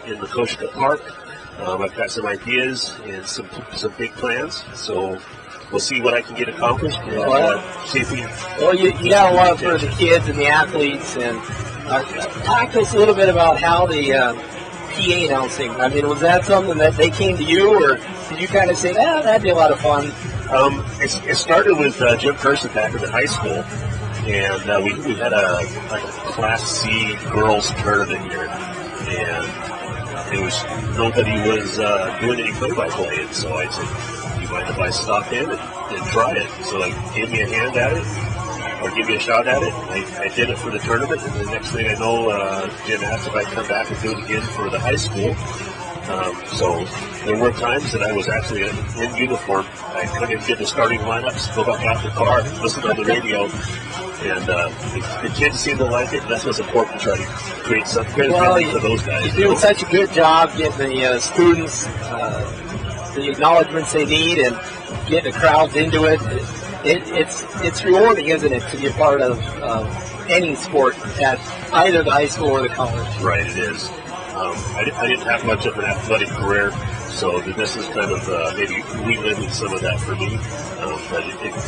in the Koshka Park. I've got some ideas and some big plans, so we'll see what I can get accomplished. And, see if we you got a lot for the kids and the athletes. And talk to us a little bit about how the PA announcing. I mean, was that something that they came to you, or did you kind of say, that'd be a lot of fun? It started with Jim Person back in high school, and we had a Class C girls tournament here, and it was nobody was doing any play-by-play, and so I said, "Do you mind if I stop in and try it?" So I gave me a hand at it, or give me a shot at it. I did it for the tournament, and the next thing I know, Jim asked if I'd come back and do it again for the high school. So there were times that I was actually in uniform. I couldn't get the starting lineups, go back out the car, listen on the radio, and the kids seemed to like it. That's what's important, to try to create some credibility for those guys. You're doing such a good job getting the students the acknowledgments they need and getting the crowds into it. It's rewarding, isn't it, to be a part of any sport at either the high school or the college? Right, it is. I didn't have much of an athletic career, so this is kind of maybe reliving some of that for me. But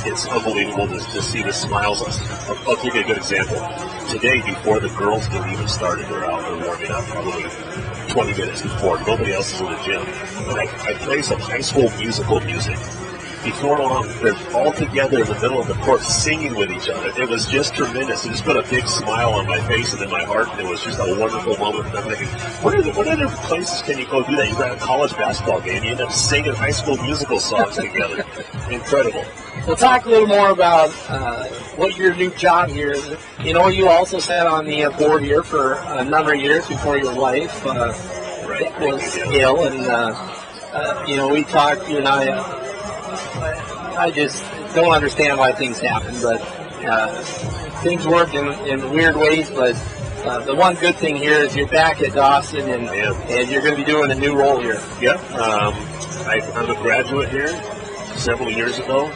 it's unbelievable to see the smiles. I'll give you a good example. Today, before the girls game even started, they're out there warming up probably 20 minutes before. Nobody else is in the gym. And I play some high school musical music. Before long, they're all together in the middle of the court singing with each other. It was just tremendous. It just put a big smile on my face and in my heart. It was just a wonderful moment. And I'm thinking, what other places can you go do that? You've got a college basketball game. You end up singing high school musical songs together. Incredible. We'll talk a little more about what your new job here is. You know, you also sat on the board here for a number of years before your wife was ill. And, you know, we talked, you and I just don't understand why things happen, but things work in weird ways. But the one good thing here is you're back at Dawson, and you're going to be doing a new role here. Yeah, I'm a graduate here several years ago.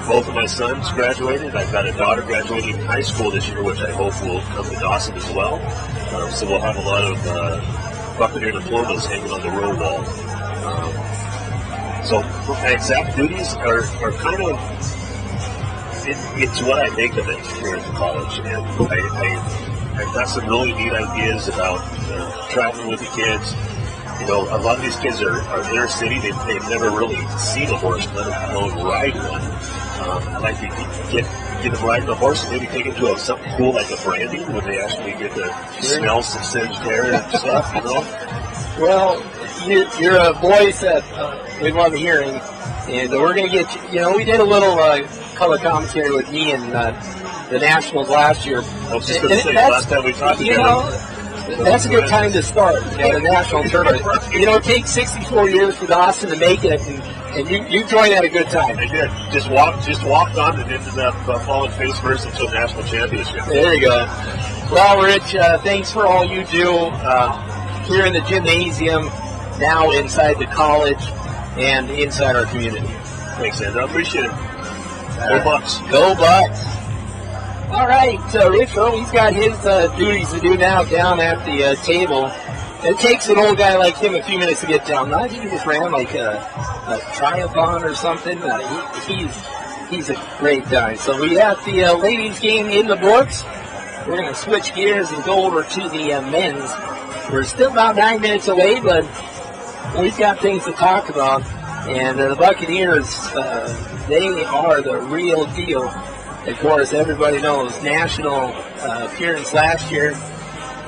Both of my sons graduated. I've got a daughter graduating high school this year, which I hope will come to Dawson as well. So we'll have a lot of Buccaneer diplomas hanging on the road wall. So my exact duties are kind of, it's what I make of it here at the college. And I've got some really neat ideas about traveling with the kids. You know, a lot of these kids are inner city. They've never really seen a horse, let alone ride one. I'd like to get them riding a horse and maybe take them to something cool like a branding where they actually get to smell some singed hair and stuff, you know? Well, you're a voice that we love hearing, and we're going to get you know, we did a little color commentary with me and the Nationals last year. I was just going to say, last time we talked together. You know, that's a good time to start the national tournament. You know, it takes 64 years for Dawson to make it, and you joined at a good time. I did. Just walked on and ended up falling face first into a national championship. There you go. Well, Rich, thanks for all you do here in the gymnasium, now inside the college, and inside our community. Thanks, Andrew. I appreciate it. Go Bucks. Go Bucks. All right, Rich, he's got his duties to do now down at the table. It takes an old guy like him a few minutes to get down. I think he just ran like a triathlon or something. He's a great guy. So we have the ladies' game in the books. We're going to switch gears and go over to the men's. We're still about 9 minutes away, but we've got things to talk about. And the Buccaneers, they are the real deal. Of course, everybody knows national appearance last year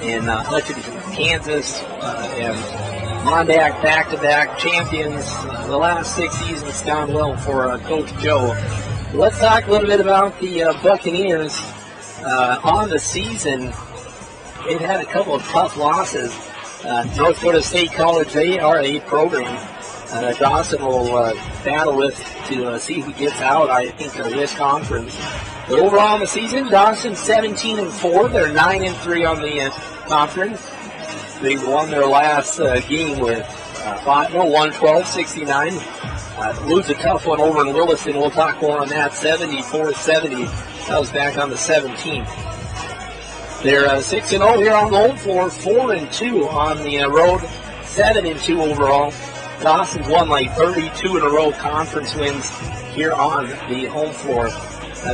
in Hutchinson, Kansas, and Mondack back-to-back champions. The last 6 seasons gone well for Coach Joe. Let's talk a little bit about the Buccaneers. On the season, they've had a couple of tough losses. North Dakota State College, they are a program Dawson will battle with to see who gets out, I think, of this conference. But overall in the season, Dawson 17-4. They're 9-3 on the conference. They won their last game with 112-69. Lose a tough one over in Williston. We'll talk more on that. 74-70. That was back on the 17th. They're 6-0 here on the home floor, 4-2 on the road, 7-2 overall. Dawson's won like 32 in a row conference wins here on the home floor.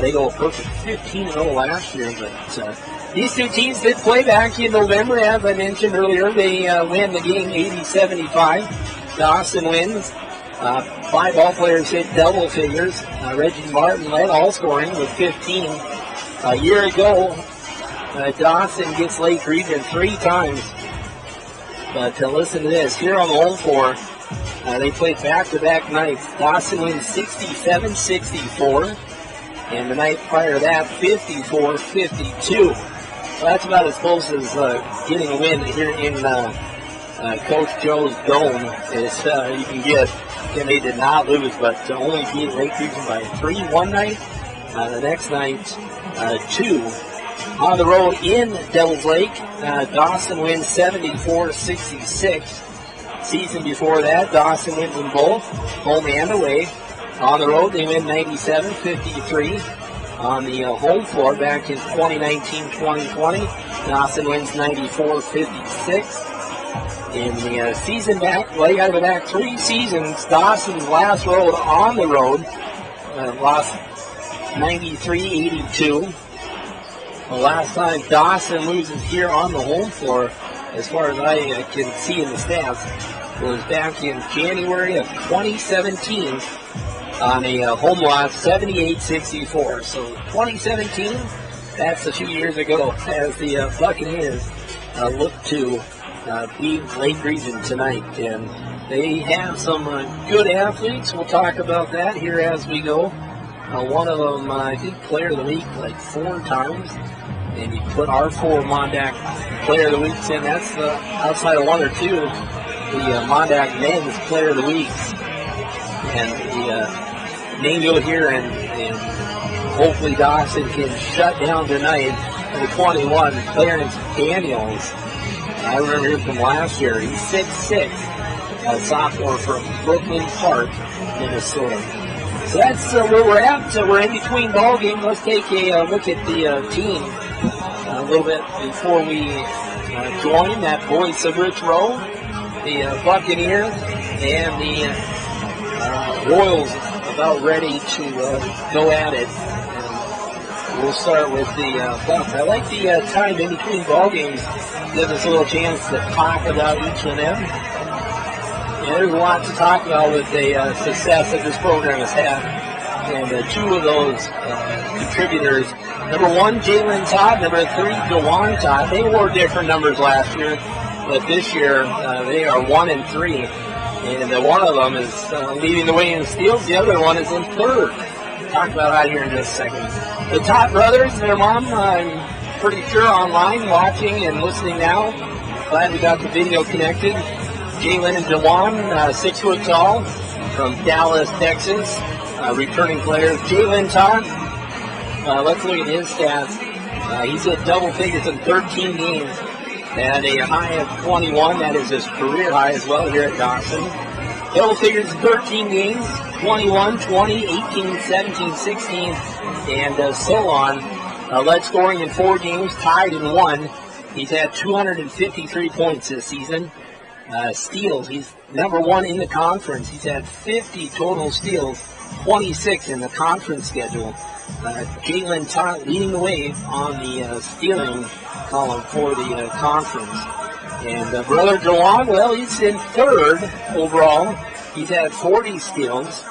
They go a perfect 15-0 last year, but these two teams did play back in November, as I mentioned earlier. They win the game 80-75. Dawson wins. 5 ball players hit double figures. Reggie Martin led all scoring with 15. A year ago, Dawson gets Lake Region 3 times. But listen to this. Here on the home floor, they played back-to-back nights. Dawson wins 67-64. And the night prior to that, 54-52. So that's about as close as getting a win here in Coach Joe's Dome as you can get. And they did not lose, but only beat Lake Region by 3 one night. The next night, 2. On the road in Devils Lake, Dawson wins 74-66. Season before that, Dawson wins in both, home and away. On the road, they win 97-53. On the home floor, back in 2019-2020, Dawson wins 94-56. In the season back, well, you got to go back 3 seasons. Dawson's last road on the road, lost 93-82. The last time Dawson loses here on the home floor, as far as I can see in the stats, was back in January of 2017 on a home loss, 78-64. So 2017, that's a few years ago, as the Buccaneers look to beat Lake Region tonight. And they have some good athletes. We'll talk about that here as we go. One of them, I think, Player of the Week like 4 times. And you put our 4 Mondac Player of the Weeks in. That's outside of 1 or 2, the Mondac Men's Player of the Weeks. And the name you'll hear, and hopefully Dawson can shut down tonight. Number 21, Clarence Daniels. I remember him from last year. He's 6'6", a sophomore from Brooklyn Park, Minnesota. So that's where we're at. So we're in between ball games. Let's take a look at the team a little bit before we join that voice of Rich Rowe, the Buccaneers, and the Royals about ready to go at it. And we'll start with the Bucs. I like the time in between ball games. Gives us a little chance to talk about each of them. And there's a lot to talk about with the success that this program has had. And 2 of those contributors, number 1, Jalen Todd, number 3, DeJuan Todd. They wore different numbers last year, but this year they are 1 and 3. And one of them is leading the way in steals. The other one is in 3rd. Talk about that here in just a second. The Todd brothers, their mom, I'm pretty sure online, watching and listening now. Glad we got the video connected. Jalen and DeJuan, 6 foot tall, from Dallas, Texas. Returning players. Jalen Todd, let's look at his stats. He's hit double figures in 13 games. At a high of 21, that is his career high as well here at Dawson. Double figures in 13 games, 21, 20, 18, 17, 16, and so on. Led scoring in 4 games, tied in 1. He's had 253 points this season. Steals, he's number 1 in the conference. He's had 50 total steals, 26 in the conference schedule. Jalen Todd leading the way on the stealing column for the conference. And brother DeJuan, well, he's in 3rd overall. He's had 40 steals.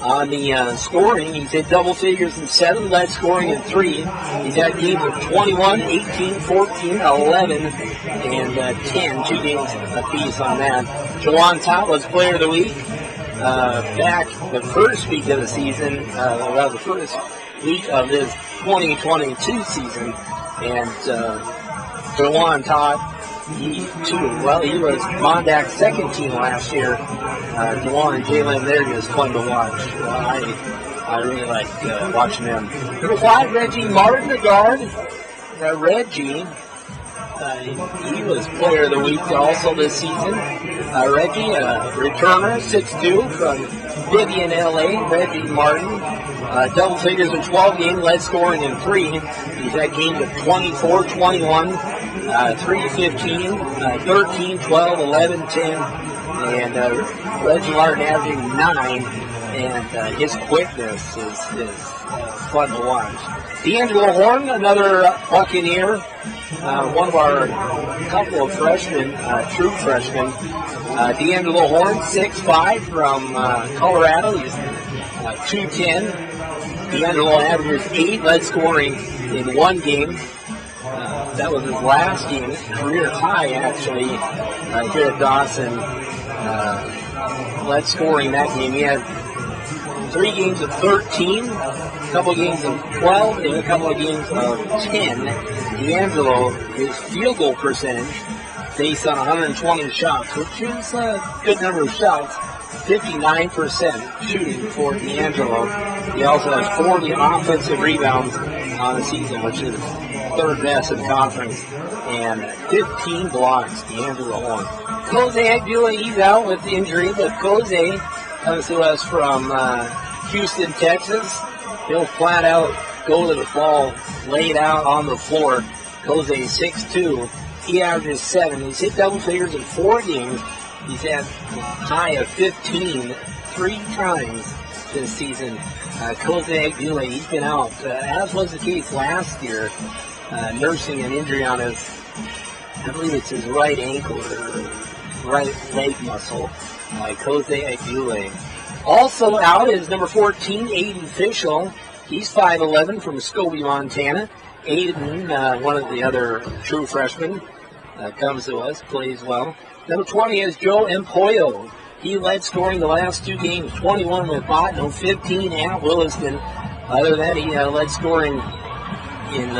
On the scoring, he's hit double figures in 7, led scoring in 3. He's had games of 21, 18, 14, 11, and 10, 2 games apiece on that. DeJuan Todd was Player of the Week back the first week of the season, the first week of this 2022 season. And DeJuan Todd, he was Mondac's 2nd team last year. DeJuan and Jalen, they're just fun to watch. I really like watching them. Number 5, Reggie Martin, the guard. Reggie, he was Player of the Week also this season. Reggie, returner, 6'2", from Vivian, LA. Reggie Martin, double figures in 12 games, led scoring in 3. He's had games of 24, 21, 3, 15, 13, 12, 11, 10, and Reggie Martin averaging 9. And his quickness is fun to watch. D'Angelo Horn, another Buccaneer, one of our couple of freshmen, true freshmen. D'Angelo Horn, 6'5", from Colorado. He's 210. D'Angelo averages 8, led scoring in 1 game. That was his last game, his career high actually, here at Dawson. Led scoring that game. He had 3 games of 13, a couple of games of 12, and a couple of games of 10. D'Angelo, his field goal percentage, based on 120 shots, which is a good number of shots, 59% shooting for D'Angelo. He also has 40 offensive rebounds on the season, which is 3rd best in the conference, and 15 blocks, D'Angelo Horn. Jose Aguila, he's out with injury, but Jose comes to us from Houston, Texas. He'll flat out go to the ball, lay it out on the floor. Jose 6'2". He averages 7. He's hit double figures in 4 games. He's had a high of 15 3 times this season. Jose Aguila, he's been out, as was the case last year, nursing an injury on his, I believe it's his right ankle or right leg muscle. Jose Aguila. Also out is number 14, Aiden Fischel. He's 5'11", from Muskogee, Montana. Aiden, one of the other true freshmen, comes to us, plays well. Number 20 is Joe Empoyo. He led scoring the last 2 games, 21 with Botno, 15 at Williston. Other than that, he led scoring in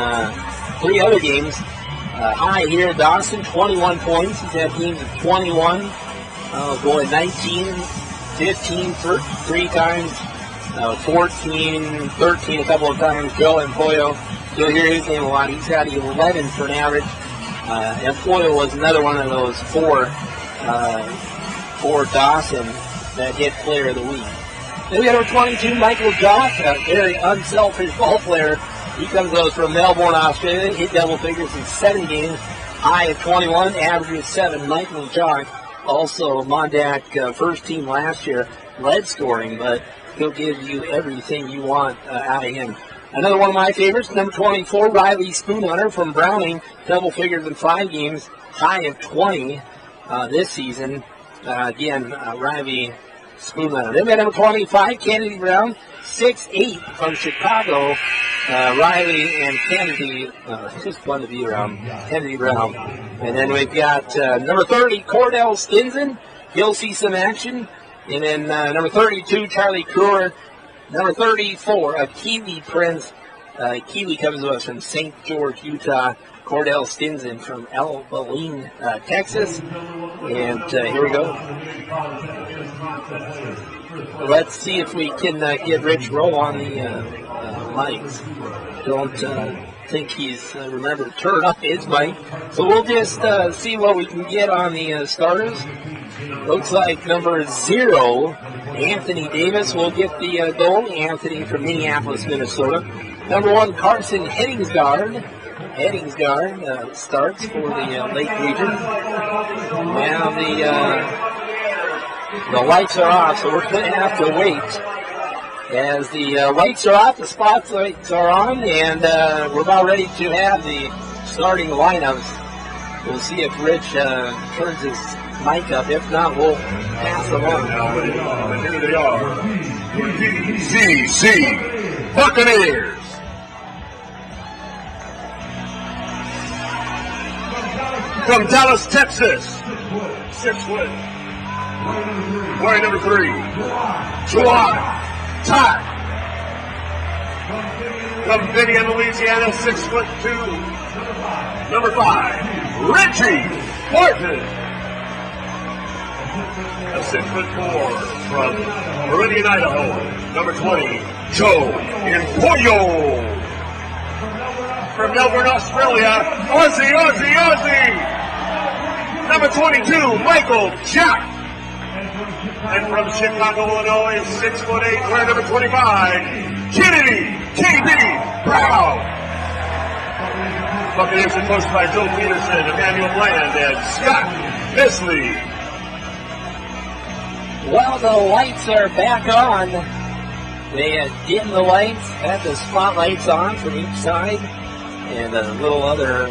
3 other games. High here at Dawson, 21 points. He's had games of 21, going 19, 15 3 times, 14, 13 a couple of times. Joe Empoyo, you'll hear his name a lot. He's got 11 for an average. Empoyo was another one of those 4 for Dawson that hit player of the week. Then we got number 22, Michael Jock, a very unselfish ball player. He comes to us from Melbourne, Australia. Hit double figures in 7 games. High of 21, average of 7. Michael Jock, also Mondac first team last year, led scoring, but he'll give you everything you want out of him. Another one of my favorites, number 24, Riley Spoonhunter from Browning. Double figures in 5 games. High of 20 this season. Riley Spoonhunter. Then we got number 25, Kennedy Brown, 6'8", from Chicago. Riley and Kennedy, it's just fun to be around Kennedy Brown. And then we've got number 30, Cordell Stinson. He'll see some action. And then number 32, Charlie Kruer. Number 34, Keeley Prince. Keeley comes to us from St. George, Utah. Cordell Stinson from El Baleen, Texas. And here we go. Let's see if we can get Rich Rowe on the mics. Don't think he's remembered to turn up his mic. So we'll just see what we can get on the starters. Looks like number 0, Anthony Davis, will get the goal. Anthony from Minneapolis, Minnesota. Number 1, Carson Heddingsgaard. Heddingsgaard starts for the Lake region. Now the lights are off, so we're going to have to wait. As the lights are off, the spotlights are on, and we're about ready to have the starting lineups. We'll see if Rich turns his mic up. If not, we'll pass them on. And here they are, DCC Buccaneers. From Dallas, Texas, 6 foot. Wearing number 3, Juwan Ty. From Vivian, Louisiana, 6'2". Number 5, Richie Horton. A 6'4" from Meridian, Idaho. Number 20, Joe Empoyo. From Melbourne, Australia, Aussie. Number 22, Michael Jack. And from Chicago, Illinois, 6'8", wearing number 25, Kennedy KB Brown. Buccaneers are coached by Joe Peterson, Emmanuel Bland, and Scott Misley. Well, the lights are back on. They dim the lights, had the spotlights on from each side, and a little other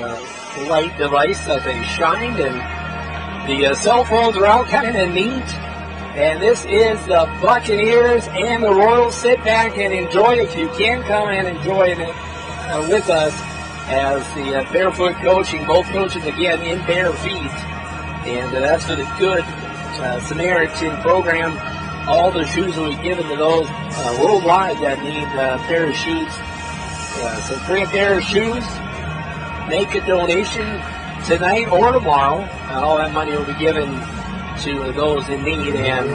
light device that they shined, and the cell phones are out, kind of neat. And this is the Buccaneers and the Royals. Sit back and enjoy it if you can. Come and enjoy it with us as the barefoot coaching, both coaches again in bare feet. And that's for the good Samaritan program. All the shoes will be given to those worldwide that need a pair of shoes. So bring a pair of shoes, make a donation tonight or tomorrow, and all that money will be given to those in need. And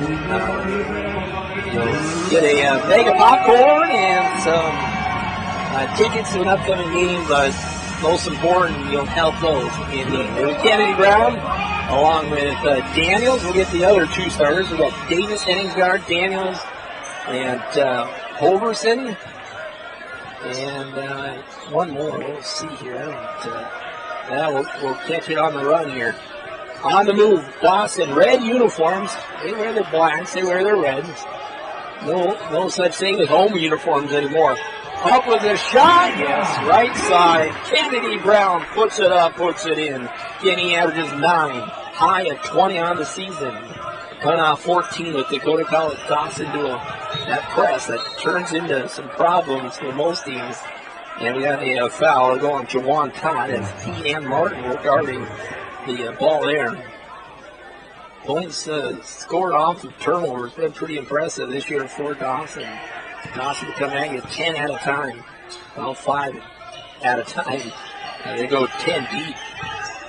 you'll get a bag of popcorn and some tickets to an upcoming game, but most important, you'll help those in need. There's Kennedy Brown, along with Daniels. We'll get the other two starters. We've got Davis, Henningsgaard, Daniels, and Hoverson. And one more. We'll see here. We'll catch it on the run here. On the move, Dawson, red uniforms. They wear their blacks, they wear their reds. No such thing as home uniforms anymore. Up with a shot, yes, right side. Kennedy Brown puts it up, puts it in. Kenny averages 9, high at 20 on the season. Cut off 14 with Dakota College. Dawson do that press that turns into some problems for most teams. And we got a foul going to Jawan Todd as he and Martin were guarding the ball there. Points scored off of turnovers. Been pretty impressive this year for Dawson. Dawson coming at you 10 at a time. Well, 5 at a time. They go 10 deep.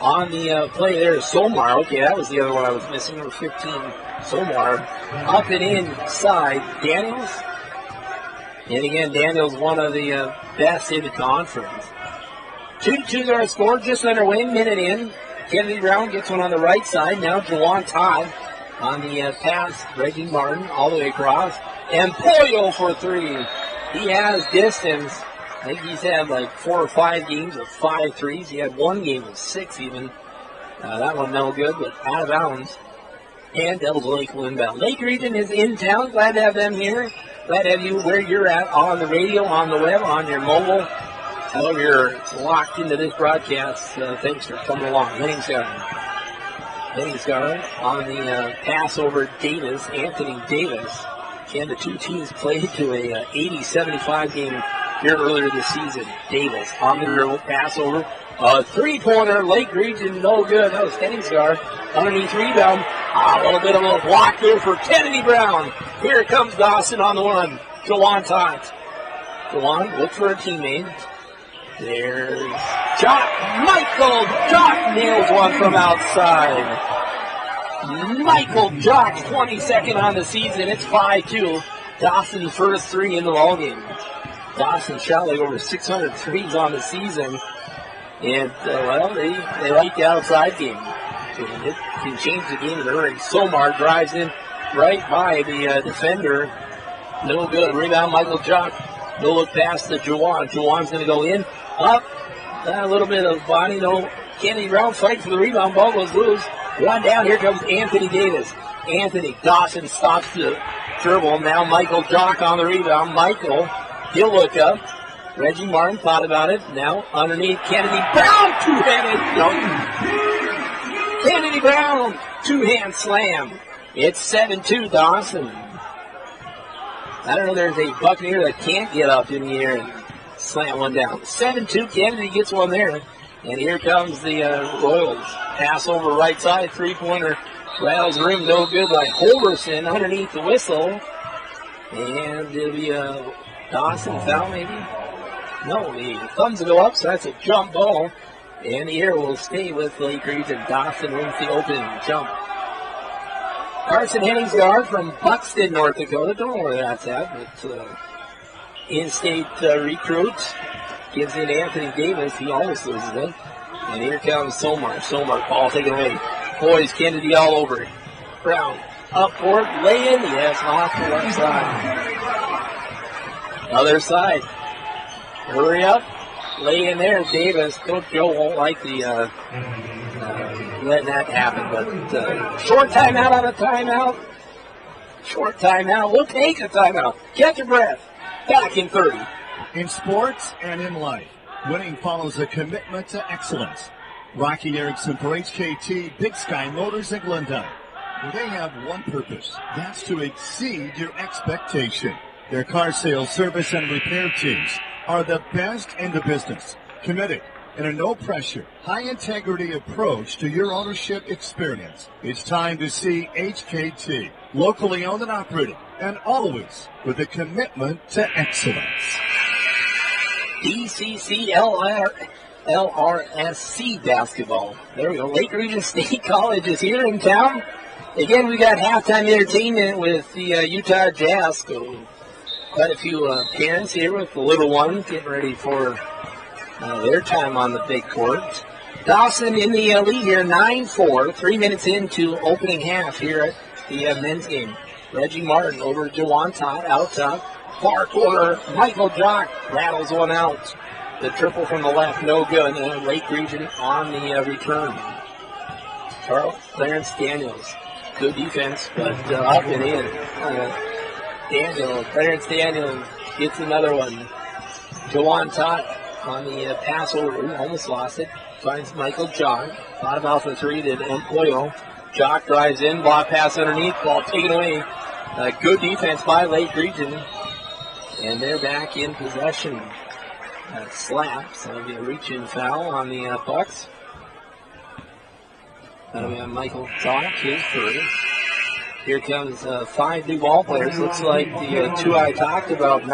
On the play there is Somar. Okay, that was the other one I was missing. Number 15, Somar. Up and inside, Daniels. And again, Daniels, one of the best in the conference. 2-2 are scored, just underway, minute in. Kennedy Brown gets one on the right side. Now Jawan Todd on the pass. Reggie Martin all the way across. And Pollo for 3. He has distance. I think he's had like 4 or 5 games of 5 threes. He had one game of 6 even. That one no good, but out of bounds. And Devils Lake will inbound. Lake Region is in town. Glad to have them here. Glad to have you where you're at, on the radio, on the web, on your mobile. However you're locked into this broadcast, thanks for coming along. Henningsgaard on the pass over Davis, Anthony Davis. And the two teams played to a 80-75 game here earlier this season. Davis on the dribble, pass over. A three-pointer, Lake Region, no good. That was Henningsgaard. Underneath rebound. A little bit of a block there for Kennedy Brown. Here comes Dawson on the one. Jawan Todd. Jawan, look for a teammate. There's Jock. Michael Jock nails one from outside. Michael Jock's 22nd on the season. It's 5-2. Dawson's first 3 in the ballgame. Dawson shot like over 600 threes on the season. And, they like the outside game. And it can change the game in a hurry. Somar drives in right by the defender. No good. Rebound, Michael Jock. No look past the Jawan. Jawan's going to go in. Up. A little bit of body. No. Kennedy Brown fights for the rebound. Ball goes loose. One down. Here comes Anthony Davis. Anthony. Dawson stops the dribble. Now Michael Jock on the rebound. Michael. He'll look up. Reggie Martin thought about it. Now underneath Kennedy Brown. Two-handed dunk. Kennedy Brown. Two-hand slam. It's 7-2 Dawson. I don't know, there's a Buccaneer that can't get up in the air and slam one down. 7-2, Kennedy gets one there. And here comes the Royals. Pass over right side, three-pointer. Rattles the rim, no good by Holberson underneath the whistle. And it'll be a Dawson foul maybe? No, the thumbs will go up, so that's a jump ball. And the air will stay with Lake Region. Dawson wins the open jump. Carson Henningsgaard from Buxton, North Dakota. Don't know where that's at, but in-state recruit. Gives in Anthony Davis. He almost loses it. And here comes Somar. Somar, ball taken away. Boys, Kennedy all over it. Brown Up court, lay in, yes, off the left side. Other side. Hurry up, lay in there. Davis, Coach Joe won't like the letting that happen, but short timeout on a timeout. Short timeout. We'll take a timeout. Catch your breath. Back in 30. In sports and in life, winning follows a commitment to excellence. Rocky Erickson for HKT Big Sky Motors in Glendale. They have one purpose. That's to exceed your expectation. Their car sales, service, and repair teams are the best in the business. Committed in a no-pressure, high-integrity approach to your ownership experience. It's time to see HKT, locally owned and operated, and always with a commitment to excellence. LRSC basketball. There we go. Lake Region State College is here in town. Again, we got halftime entertainment with the Utah Jazz. So quite a few parents here with the little ones getting ready for their time on the big court. Dawson in the lead here, 9-4, 3 minutes into opening half here at the men's game. Reggie Martin over to Jawan Todd, out top. Far corner, Michael Jock rattles one out. The triple from the left, no good. And Lake Region on the return. Clarence Daniels, good defense, but up and in. Clarence Daniels gets another one. Jawan Todd on the pass over, almost lost it. Finds Michael Jock. Thought about the three, did Empoyo. Jock drives in, block pass underneath, ball taken away. Good defense by Lake Region. And they're back in possession. Slap, so it'll be a reach-in foul on the Bucks. That'll be on Michael Jock, his third. Here comes 5 new ball players. Looks like the two I talked about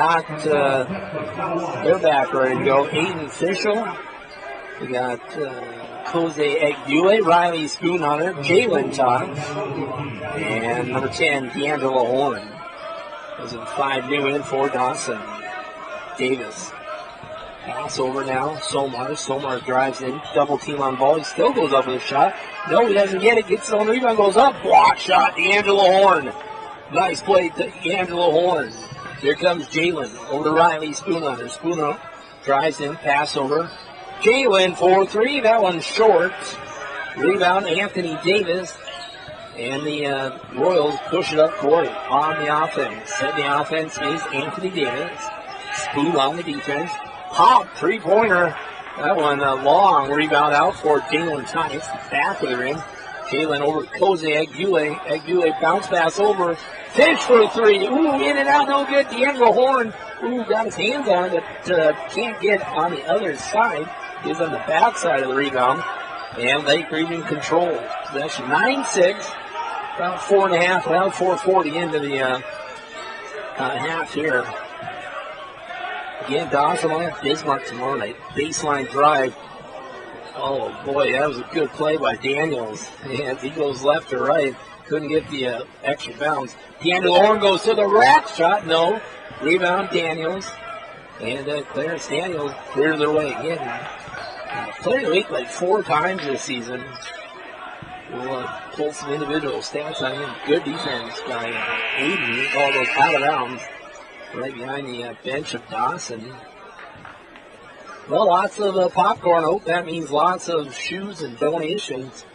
they're back ready to go. Aiden Fischel. We got Jose Aguile, Riley Spoonhunter, Jalen Todd, and number 10, D'Angelo Horn. Those are 5 new in for Dawson. Davis. Pass over now. Somar drives in. Double team on ball. He still goes up with a shot. No, he doesn't get it. Gets on the rebound. Goes up. Block shot. D'Angelo Horn. Nice play. D'Angelo Horn. Here comes Jalen. Over to Riley Spoonhunter. Spoonhunter drives in. Pass over. Jalen for 3. That one's short. Rebound. Anthony Davis. And the Royals push it up court on the offense. And the offense is Anthony Davis. Spoon on the defense. Pop, three-pointer. That one a long rebound out for Jalen Tice. Back of the ring. Jalen over Jose Aguile. Aguile bounce pass over. Fish for 3. Ooh, in and out, no good. D'Angelo Horn. Ooh, got his hands on it, but can't get on the other side. He's on the back side of the rebound. And Lake Region controls possession. 9-6. About 4.5, around 4:40 into the half here. Again, Dawson will have Bismarck tomorrow night. Baseline drive. Oh, boy, that was a good play by Daniels. And he goes left or right. Couldn't get the extra bounce. D'Angelo Horn goes to the rack shot. No. Rebound, Daniels. And Clarence Daniels clears their way again. Played Lake like 4 times this season. We'll pull some individual stats on him. Good defense by Aiden. All goes out of bounds. Right behind the bench of Dawson. Well, lots of popcorn. I hope that means lots of shoes and donations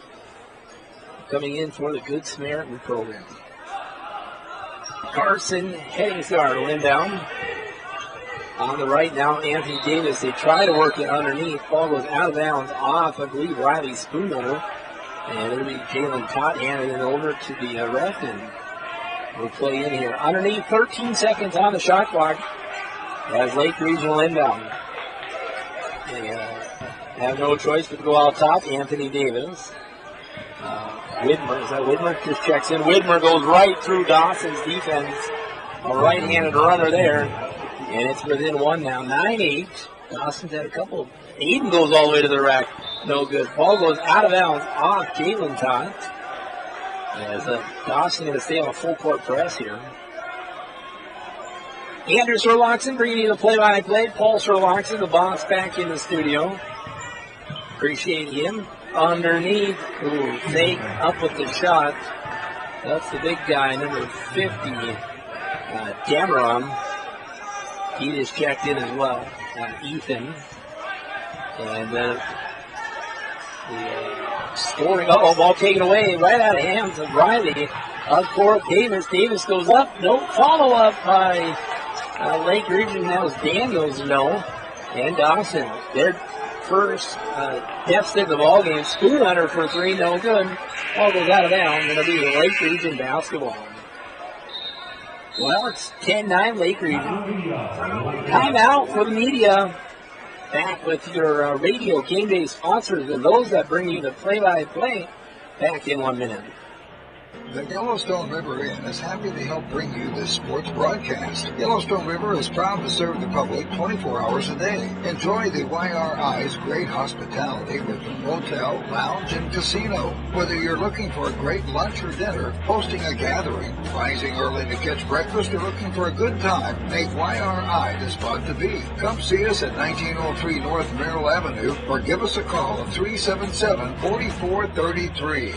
coming in for the Good Samaritan program. Carson Henningsgaard will inbound. On the right now, Anthony Davis. They try to work it underneath. Ball goes out of bounds off, I believe, Riley Spoonhunter. And it'll be Jalen Todd handing it over to the ref. And we'll play in here. Underneath, 13 seconds on the shot clock as Lake Regional inbound. They have no choice but to go out top. Anthony Davis. Widmer, is that Widmer? Just checks in. Widmer goes right through Dawson's defense. A right-handed runner there. And it's within 1 now. 9-8. Dawson's had a couple. Aiden goes all the way to the rack. No good. Ball goes out of bounds off Jalen Todd. As Dawson going to stay on a full court press here. Andrew Sherlockson bringing you the play-by-play. Paul Sherlockson, the boss, back in the studio. Appreciate him. Underneath. Ooh, fake up with the shot. That's the big guy, number 50, Dameron. He just checked in as well. Ethan. And the scoring, ball taken away right out of hands of Riley. Up for Davis. Davis goes up. No follow-up by Lake Region. That was Daniels, no. And Dawson. Their first deficit in the ball game. School Hunter for three, no good. Ball goes out of bounds. It'll be the Lake Region basketball. Well, it's 10-9 Lake Region. Timeout for the media. Back with your radio game day sponsors and those that bring you the play-by-play. Back in 1 minute. The Yellowstone River Inn is happy to help bring you this sports broadcast. Yellowstone River is proud to serve the public 24 hours a day. Enjoy the YRI's great hospitality with the motel, lounge, and casino. Whether you're looking for a great lunch or dinner, hosting a gathering, rising early to catch breakfast, or looking for a good time, make YRI the spot to be. Come see us at 1903 North Merrill Avenue or give us a call at 377-4433.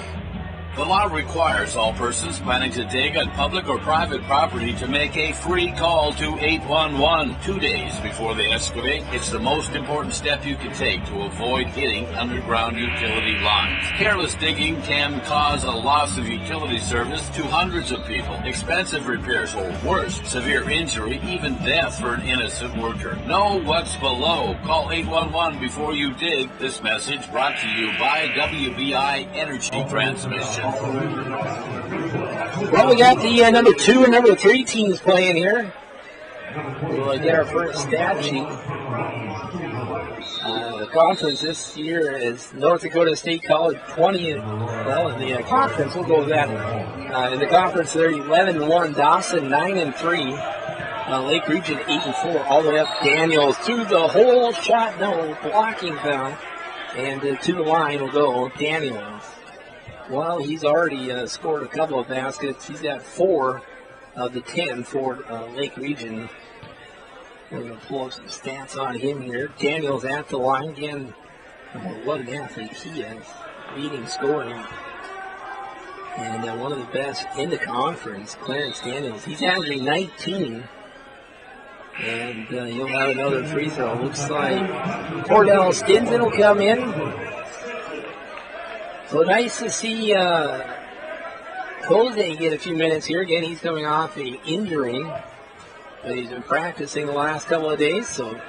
The law requires all persons planning to dig on public or private property to make a free call to 811 2 days before they excavate. It's the most important step you can take to avoid hitting underground utility lines. Careless digging can cause a loss of utility service to hundreds of people, expensive repairs, or worse, severe injury, even death for an innocent worker. Know what's below. Call 811 before you dig. This message brought to you by WBI Energy Transmission. Well, we got the number 2 and number 3 teams playing here. We'll get our first stat sheet. The conference this year is North Dakota State College 20. Well, in the conference, we'll go with that. In the conference, they're 11-1. Dawson 9-3. Lake Region 8-4. All the way up. Daniels to the hole. Shot, no. Blocking foul. And to the line will go Daniels. Well, he's already scored a couple of baskets. He's got 4 of the 10 for Lake Region. We're going to pull up some stats on him here. Daniels at the line again. What an athlete he is. Leading scoring. And one of the best in the conference, Clarence Daniels. He's averaging 19. And he'll have another free throw. Looks like Cordell Stinson will come in. So nice to see Jose get a few minutes here. Again, he's coming off an injury, but he's been practicing the last couple of days. So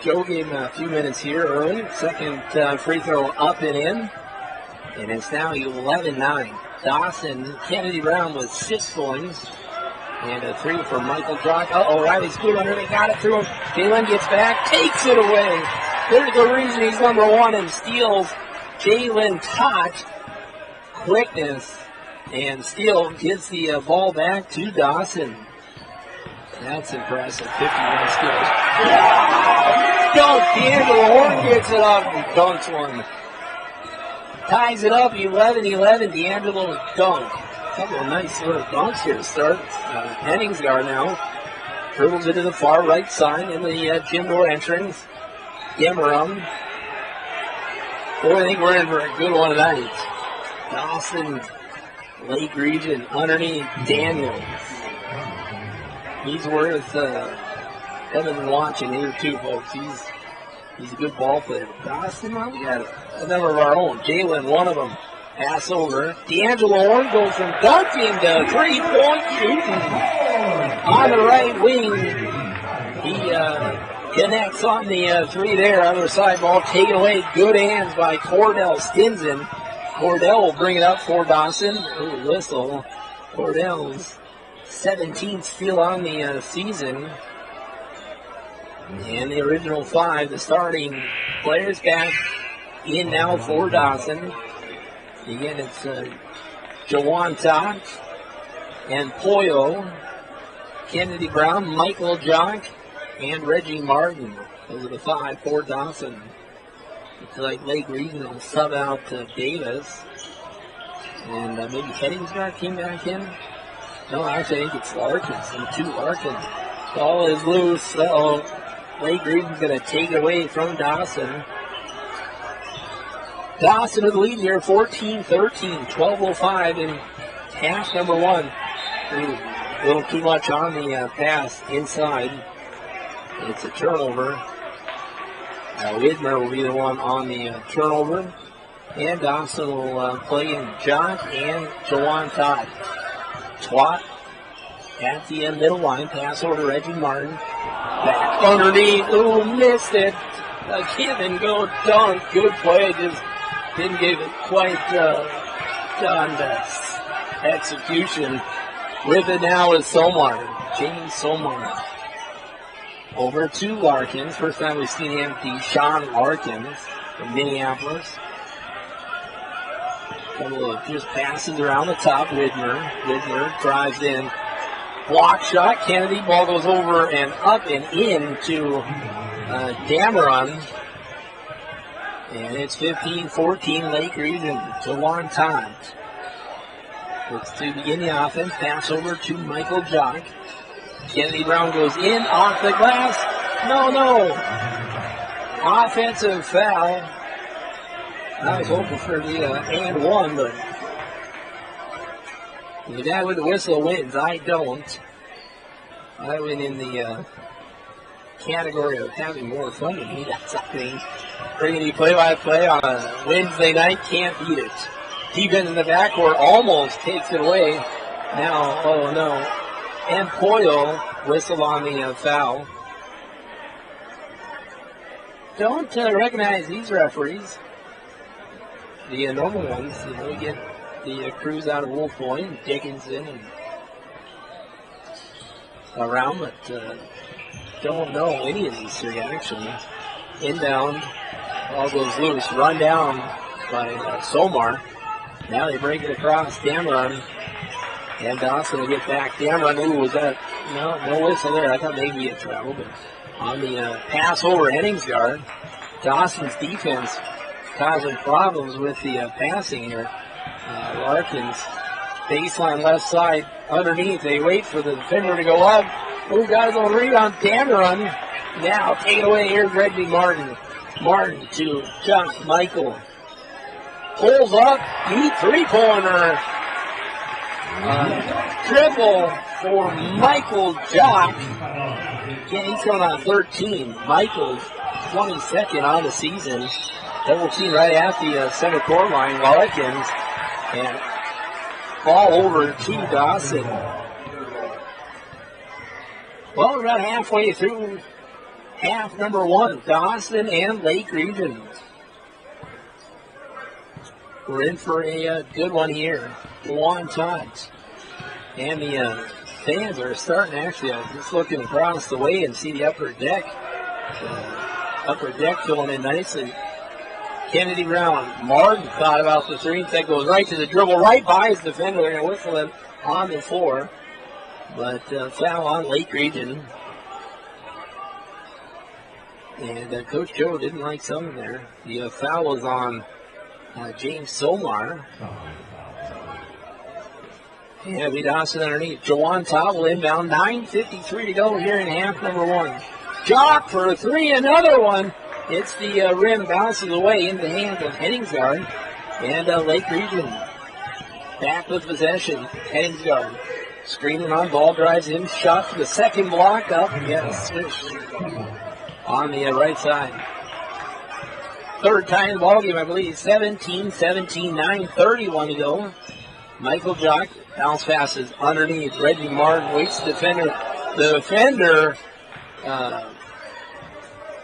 Joe gave him a few minutes here early. Second free throw up and in. And it's now 11-9. Dawson, Kennedy Brown with 6 points. And a 3 for Michael Jock. Riley School under. They got it through him. Jalen gets back, takes it away. There's the reason he's number 1 in steals. Jalen Tott, quickness, and steal gets the ball back to Dawson. That's impressive. 51 skills. Dunk. D'Angelo Horn gets it up and dunks one. Ties it up 11-11. D'Angelo dunk. Couple of nice little dunks here to start. Henningsgaard now dribbles it to the far right side in the gym door entrance. Demerum. Boy, I think we're in for a good one tonight. Dawson, Lake Region, underneath Daniels. He's worth having been watching here too, folks. He's a good ball player. Dawson, well, we got a number of our own. Jalen, one of them. Pass over. D'Angelo Horn goes from dunking to three-point shooting. On the right wing. He connects on the 3 there. Other side ball taken away. Good hands by Cordell Stinson. Cordell will bring it up for Dawson. Ooh, whistle. Cordell's 17th steal on the season. And the original 5, the starting players back in now for Dawson. Again, it's Jawan Todd and Poyo, Kennedy Brown, Michael Jock, and Reggie Martin. Those are the 5 for Dawson. Looks like Lake Region will sub out Davis. And maybe Henningsgaard came back in. No, actually, I think it's Larkins. And 2 Larkins. Ball is loose. Lake Region's going to take it away from Dawson. Dawson with the lead here, 14-13, 12:05 in Pass number one. Ooh, a little too much on the pass inside. It's a turnover. Widmer will be the one on the turnover. And Dawson will play in Jock and Jawan Todd. Twat at the middle line. Pass over to Reggie Martin. Back underneath. Ooh, missed it. A give and go dunk. Good play. Just didn't give it quite done. Execution. With it now is Somar. James Somar. Over to Larkins. First time we've seen him, Deshaun Larkins from Minneapolis. Couple of just passes around the top. Widmer drives in. Block shot. Kennedy. Ball goes over and up and in to Dameron. And it's 15-14 Lake Region. Jawan Todd. Looks to begin the offense. Pass over to Michael Jock. Kennedy Brown goes in off the glass. No. Offensive foul. I was hoping for the and one, but the guy with the whistle wins. I don't. I win in the category of having more fun than he does, I think. Bringing you play-by-play on a Wednesday night, can't beat it. Defense in the backcourt almost takes it away. Now, oh no. And Poyle whistle on the foul. Don't recognize these referees. The normal ones, we get the crews out of Wolf Point and Dickinson and around, but don't know any of these three actually. Inbound, ball goes loose, run down by Somar. Now they break it across. Dameron and Dawson will get back. Dameron, ooh, was that? No whistle there. I thought maybe it traveled, but on the pass over Henningsgaard, Dawson's defense causing problems with the passing here. Larkins, baseline left side, underneath. They wait for the defender to go up. Ooh, got his own rebound. Dameron. Now take it away. Here's Reggie Martin. Martin to Jock Michael. Pulls up. Deep three-pointer. Triple for Michael Jock. Again, he's going on 13. Michael's 22nd on the season. Double team right at the center court line. Larkins. And ball over to Dawson. Well, we're about halfway through half number one. Dawson and Lake Region. We're in for a good one here. Jawan Todd. And the fans are starting actually, just looking across the way and see the upper deck. Upper deck filling in nicely. Kennedy Brown. Martin thought about the three. That goes right to the dribble, right by his defender. They're going to whistle him on the floor. But foul on Lake Region. And Coach Joe didn't like something there. The foul was on James Somar. Yeah, be Dawson underneath. Jawan Todd will inbound. 9:53 to go here in half number one. Jock for a three, another one. It's the rim, bounces away into the hands of Henningsgaard. And Lake Region back with possession. Henningsgaard screening on, ball drives in, shot for the second block up. Yes, swish on the right side. Third time in the ballgame, I believe. 17-17, 9:31 to go. Michael Jock bounce passes underneath. Reggie Martin waits the defender. The defender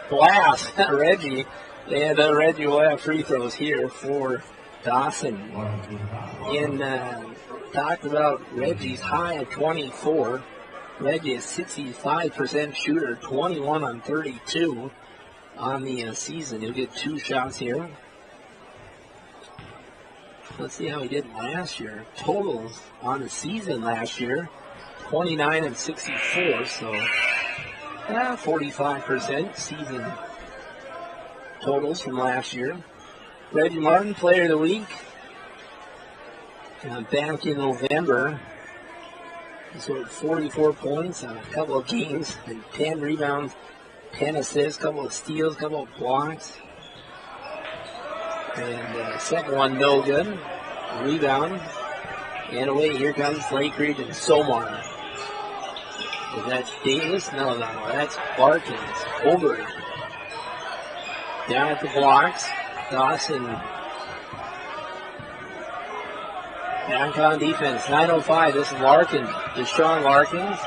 blast Reggie. And Reggie will have free throws here for Dawson. And talked about Reggie's high of 24. Reggie is 65% shooter, 21 on 32 on the season. He'll get two shots here. Let's see how he did last year. Totals on the season last year, 29 and 64, so 45% season totals from last year. Reggie Martin, player of the week. Back in November, he scored 44 points on a couple of games, and 10 rebounds, 10 assists, couple of steals, couple of blocks. And second one, no good. Rebound. And away, here comes Lake Region. Somar. Is that Davis? No, that's Larkins. Over. Down at the blocks. Dawson. Downtown defense. 9:05. This is Larkins. Deshaun Larkins.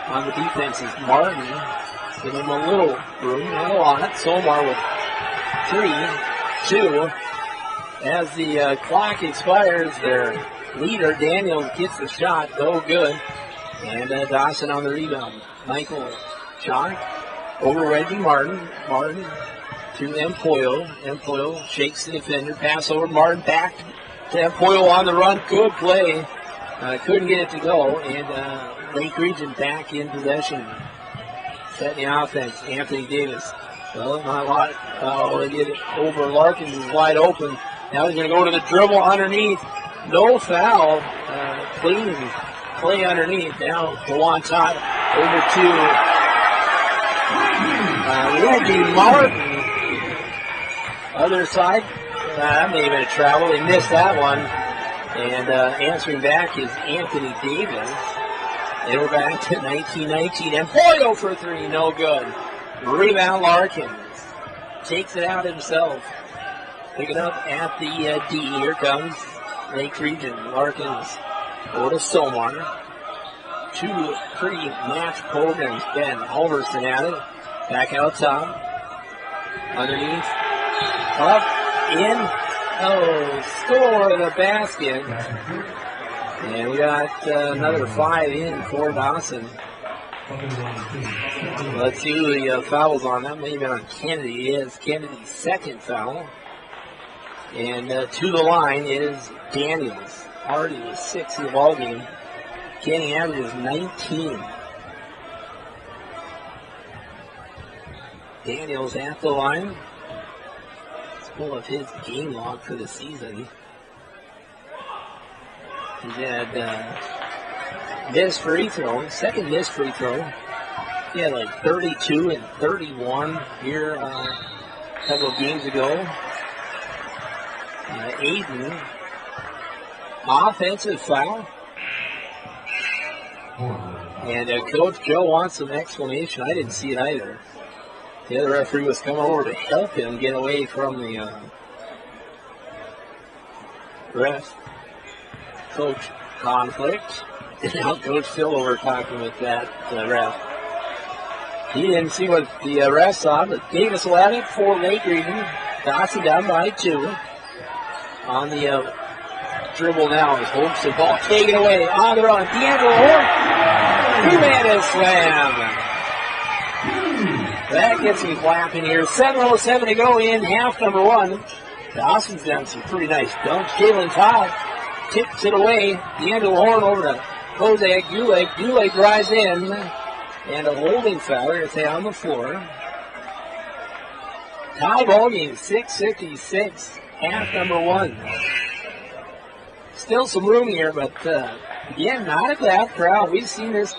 On the defense is Martin. Give him a little room. Not a lot. Somar with 3, 2. As the clock expires, their leader, Daniel, gets the shot. No good. And Dawson on the rebound. Michael Chalk over Reggie Martin. Martin to Empoyo. Empoyo shakes the defender. Pass over Martin. Back to Empoyo on the run. Good play. Couldn't get it to go. And Lake Region back in possession. Setting the offense. Anthony Davis. Well, not a lot. They get it over. Larkins is wide open. Now he's going to go to the dribble underneath. No foul. Clean play underneath. Now go on top. Over to Reggie Martin. Other side. That may have been a travel. They missed that one. And answering back is Anthony Davis. And we're back to 1919. And Boyle for 3. No good. Rebound Larkins. Takes it out himself. Pick it up at the D. Here comes Lake Region. Larkins go to Somar. 2 pretty match programs. Ben Halverson at it. Back out top. Underneath. Up. In. Oh, score the basket. And we got another 5 in for Dawson. Let's see who the foul's on. That may have been on Kennedy. It is Kennedy's second foul. And to the line is Daniels. Already was 6 in the ball game. Kenny averages 19. Daniels at the line. Let's pull up his game log for the season. He's had missed free throw, second missed free throw. He had like 32 and 31 here a couple of games ago. Aiden, offensive foul. And Coach Joe wants some explanation. I didn't see it either. The other referee was coming over to help him get away from the ref. Coach conflict. And now Coach still over talking with that ref. He didn't see what the ref saw, but Davis will have it for Lake Region. Dawson down by 2. On the dribble now is Holmes. The ball taken away. On the run. D'Angelo Horn. Two-man slam. That gets me clapping here. 7:07 to go in half number 1. Dawson's done some pretty nice dunks. Jalen Todd tips it away. D'Angelo Horn over to Jose Guleg. Guleg drives in. And a holding foul. They're going to say on the floor. Tie ball game. 6:56. Half number 1. Still some room here, but again, not a bad crowd. We've seen this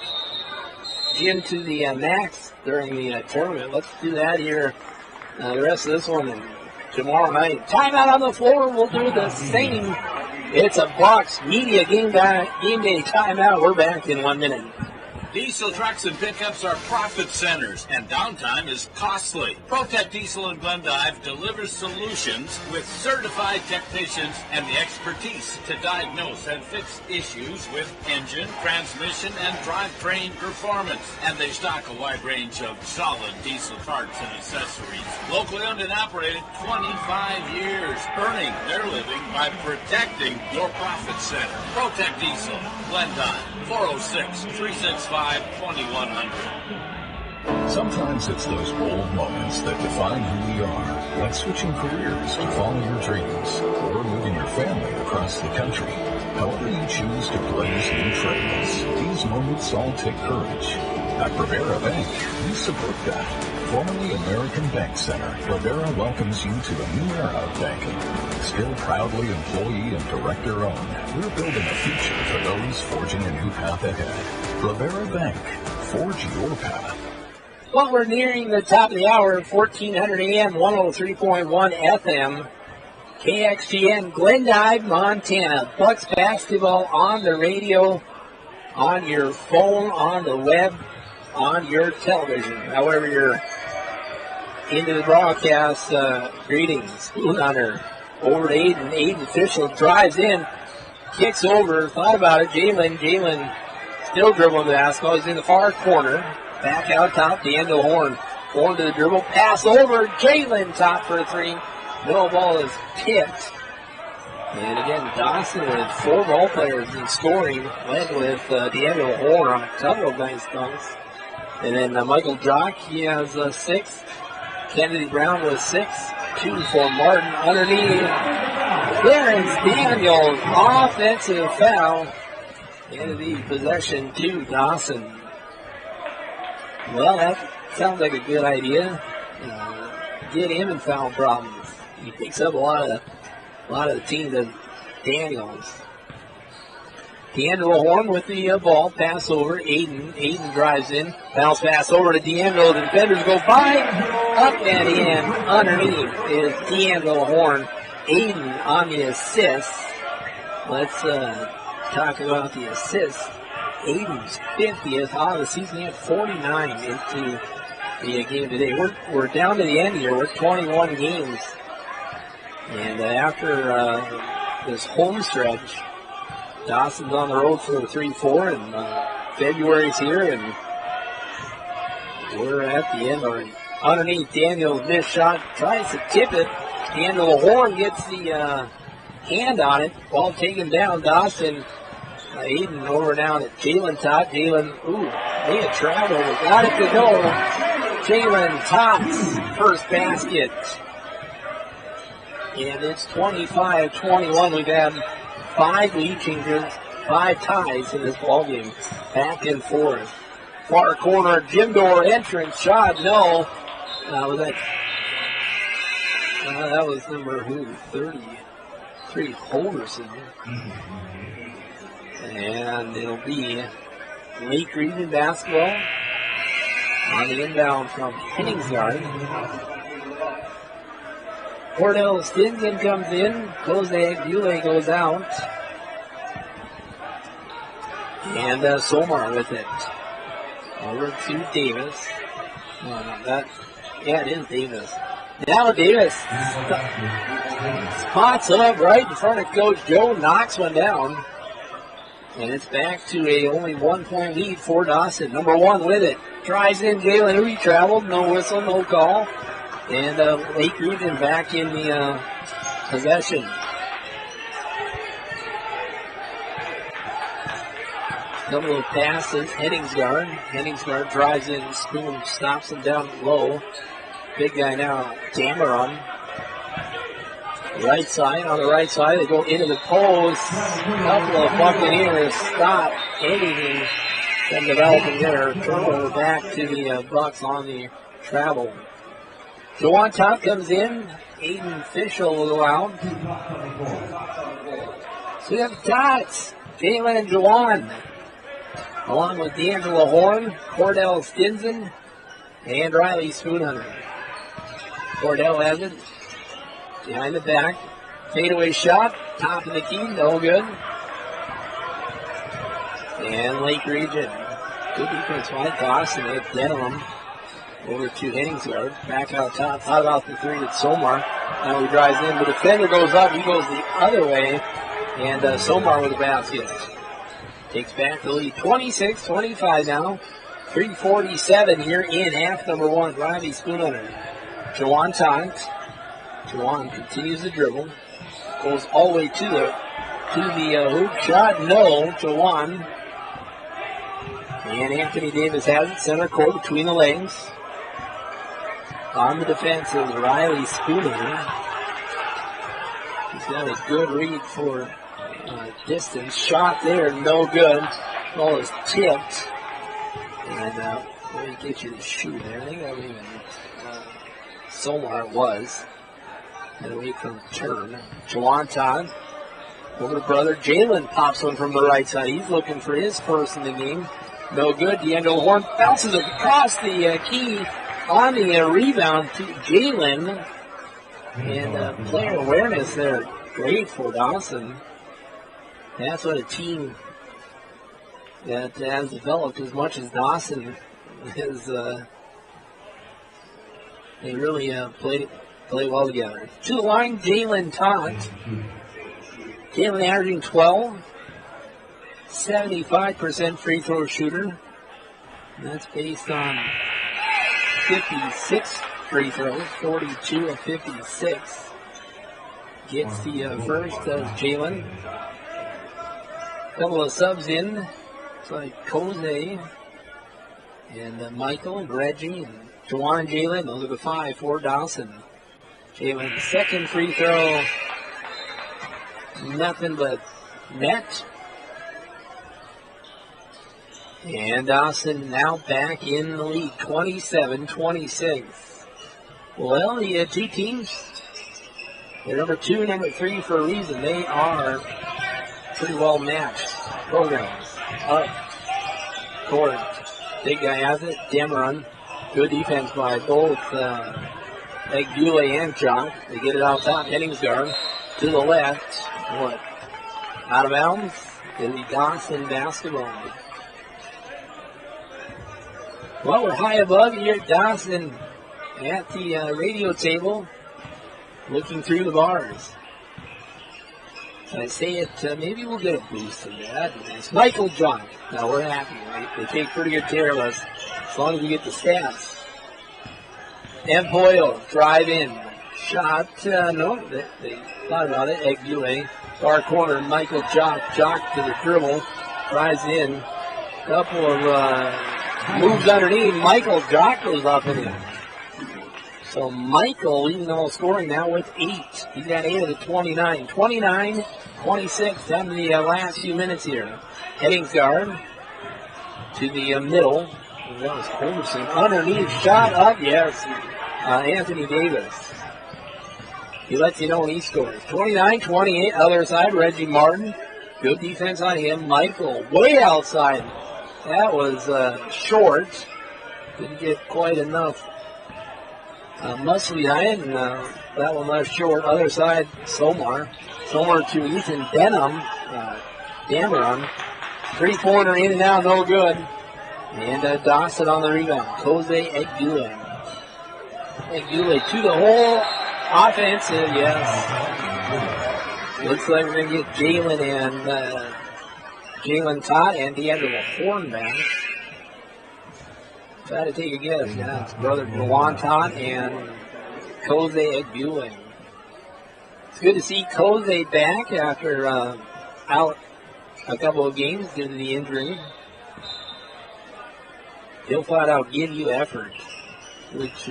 gym to the max during the tournament. Let's do that here the rest of this one and tomorrow night. Timeout on the floor. We'll do the same. It's a Bucks Media game day timeout. We're back in 1 minute. Diesel trucks and pickups are profit centers, and downtime is costly. ProTech Diesel in Glendive delivers solutions with certified technicians and the expertise to diagnose and fix issues with engine, transmission, and drivetrain performance. And they stock a wide range of solid diesel parts and accessories. Locally owned and operated 25 years, earning their living by protecting your profit center. ProTech Diesel, Glendive, 406-365-2100. Sometimes it's those bold moments that define who we are, like switching careers to follow your dreams, or moving your family across the country. However you choose to blaze new trails, these moments all take courage. At Rivera Bank, we support that. Formerly American Bank Center, Rivera welcomes you to a new era of banking. Still proudly employee and director-owned, we're building a future for those forging a new path ahead. Rivera Bank. Forge your path. Well, we're nearing the top of the hour, 1400 AM, 103.1 FM. KXGN, Glendive, Montana. Bucks basketball on the radio, on your phone, on the web, on your television. However you're into the broadcast, greetings. Spoon Hunter over to Aiden. Aiden official drives in, kicks over, thought about it. Jalen still dribbling the basketball. He's in the far corner. Back out top, D'Angelo Horn. Horn to the dribble, pass over. Jalen top for a three. No, ball is tipped. And again, Dawson with 4 ball players in scoring, led with D'Angelo Horn on a couple of nice dunks. And then Michael Jock, he has 6. Kennedy Brown with 6. 2 for Martin underneath. Clarence Daniels, offensive foul. And the possession to Dawson. Well, that sounds like a good idea. Get him in foul problems. He picks up a lot of the team of Daniels. D'Angelo Horn with the ball. Pass over. Aiden drives in. Bounce pass over to D'Angelo. The defenders go by. Up and in. Underneath is D'Angelo Horn. Aiden on the assist. Let's talk about the assist. Aiden's 50th on the season. He had 49 into the game today. We're down to the end here. We're 21 games. And after this home stretch, Dawson's on the road for 3-4, and February's here, and we're at the end already. Underneath, Daniel's missed shot, tries to tip it. D'Angelo Horn gets the hand on it. Ball taken down. Dawson, Aiden over now to Jalen top. Jalen, they had traveled. Got it to go. Jalen Tops, first basket. And it's 25-21. We've had 5 lead changes, 5 ties in this ballgame. Back and forth. Far corner, gym door entrance shot. No. That was number 33, Holderson. And it'll be Lake Region basketball on the inbound from Henningsgaard. Cordell Stinson comes in. Jose Aguilera goes out. And Somar with it. Over to Davis. It is Davis. Now Davis spots up right in front of Coach Joe. Knocks one down. And it's back to a only 1-point lead for Dawson. Number 1 with it. Tries in Jalen, who traveled. No whistle, no call. And Lake Region back in the possession. Couple of passes. Henningsgaard drives in. Spoon stops him down low. Big guy now, Cameron. Right side, on the right side, they go into the post. Couple of Buccaneers stop anything from developing there. Turnover back to the Bucks on the travel. Jawan Top comes in. Aiden Fischel will go out. So we have Tots, Jalen and Jawan, along with D'Angelo Horn, Cordell Stinson, and Riley Spoonhunter. Cordell has it. Behind the back. Fadeaway shot. Top of the key. No good. And Lake Region. Good defense by Dawson. They have Denham over to Henningsgaard. Back out top. Thought about the 3 to Somar. Now he drives in. The defender goes up. He goes the other way. And Somar with the basket. Takes back the lead. 26-25 now. 3:47 here in half number 1. Riley Spoonhunter. Jawan Tots. Jawan continues the dribble. Goes all the way to the hoop shot. No. Jawan. And Anthony Davis has it. Center court between the legs. On the defense is Riley Spoonhunter. He's got a good read for distance. Shot there. No good. Ball is tipped. And let me get you the shoe there. I think that was even Somar was. And away from turn. Jawan Todd. Over to brother. Jalen pops one from the right side. He's looking for his first in the game. No good. D'Angelo Horn bounces across the key on the rebound to Jalen. And player awareness there, great for Dawson. That's what a team that has developed as much as Dawson is. They really play well together. To the line, Jalen Todd. Jalen averaging 12, 75% free throw shooter. And that's based on 56 free throws, 42 of 56. Gets the first of Jalen. Couple of subs in. It's like Jose and Michael and Reggie and Juwan and Jalen. Those are the 5 for Dawson. Jalen's second free throw. Nothing but net. And Dawson now back in the lead, 27-26. Well, the two teams, they're number 2 and number 3 for a reason. They are pretty well matched programs. Up, court, big guy has it, Demeron. Good defense by both Gule and Jock. They get it out top, Henningsgaard to the left. What? Out of bounds? It'll be Dawson basketball. Well, we're high above here at Dawson at the radio table, looking through the bars. I say it, maybe we'll get a boost in that. It's Michael Jock. Now we're happy, right? They take pretty good care of us as long as we get the stats. And Boyle, drive in. Shot, no, they thought about it. Egule, far corner, Michael Jock. Jock to the dribble, drives in. Couple of moves underneath. Michael Jock goes up and in. So Michael leading the whole scoring now with 8. He's got 8 of the 29. 29-26 down to the last few minutes here. Henningsgaard to the middle. That was Homerson. Underneath, shot up, yes. Anthony Davis. He lets you know when he scores. 29-28, other side, Reggie Martin. Good defense on him. Michael, way outside. That was short. Didn't get quite enough muscle behind it, and that one left short. Other side, Somar. Somar to Ethan Denham. Dameron. 3-pointer in and out, no good. And Dawson on the rebound. Jose Egule. Egule to the hole. Offensive, yes. Looks like we're going to get Jalen and Jalen Todd and D'Angelo Horn back. Try to take a guess. Yeah, it's brother Juwan Todd and Jose Egule. It's good to see Jose back after out a couple of games due to the injury. He'll flat out give you effort, which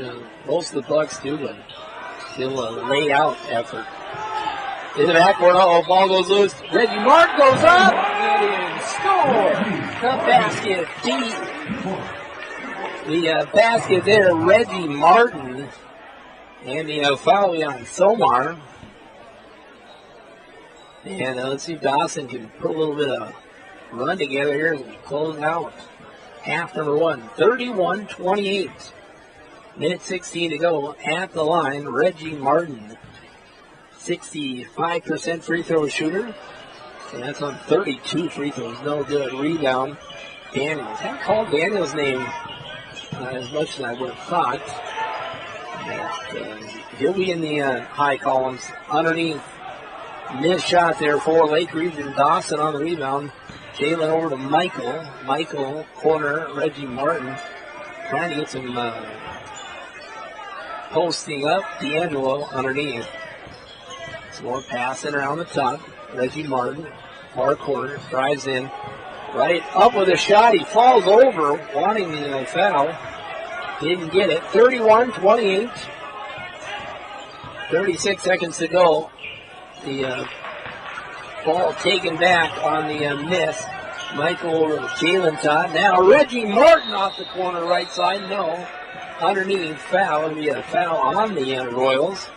most of the Bucks do, but he'll lay out effort. In the backcourt, ball goes loose. Reggie Martin goes up and score. The basket deep. The basket there, Reggie Martin. And the foul on Somar. And let's see if Dawson can put a little bit of run together here as we close out. Half number 1, 31-28. Minute 16 to go at the line. Reggie Martin, 65% free throw shooter. And that's on 32 free throws. No good. Rebound, Daniels. I haven't called Daniels' name as much as I would have thought. But, he'll be in the high columns. Underneath, missed shot there for Lake Region. Dawson on the rebound. Jalen over to Michael. Michael, corner, Reggie Martin. Trying to get some posting up. D'Angelo underneath. Some more passing around the top. Reggie Martin, far corner, drives in. Right up with a shot. He falls over, wanting the foul. Didn't get it. 31-28. 36 seconds to go. The ball taken back on the miss. Michael over to Jalen Todd. Now Reggie Martin off the corner right side. No. Underneath foul. It'll be a foul on the Royals.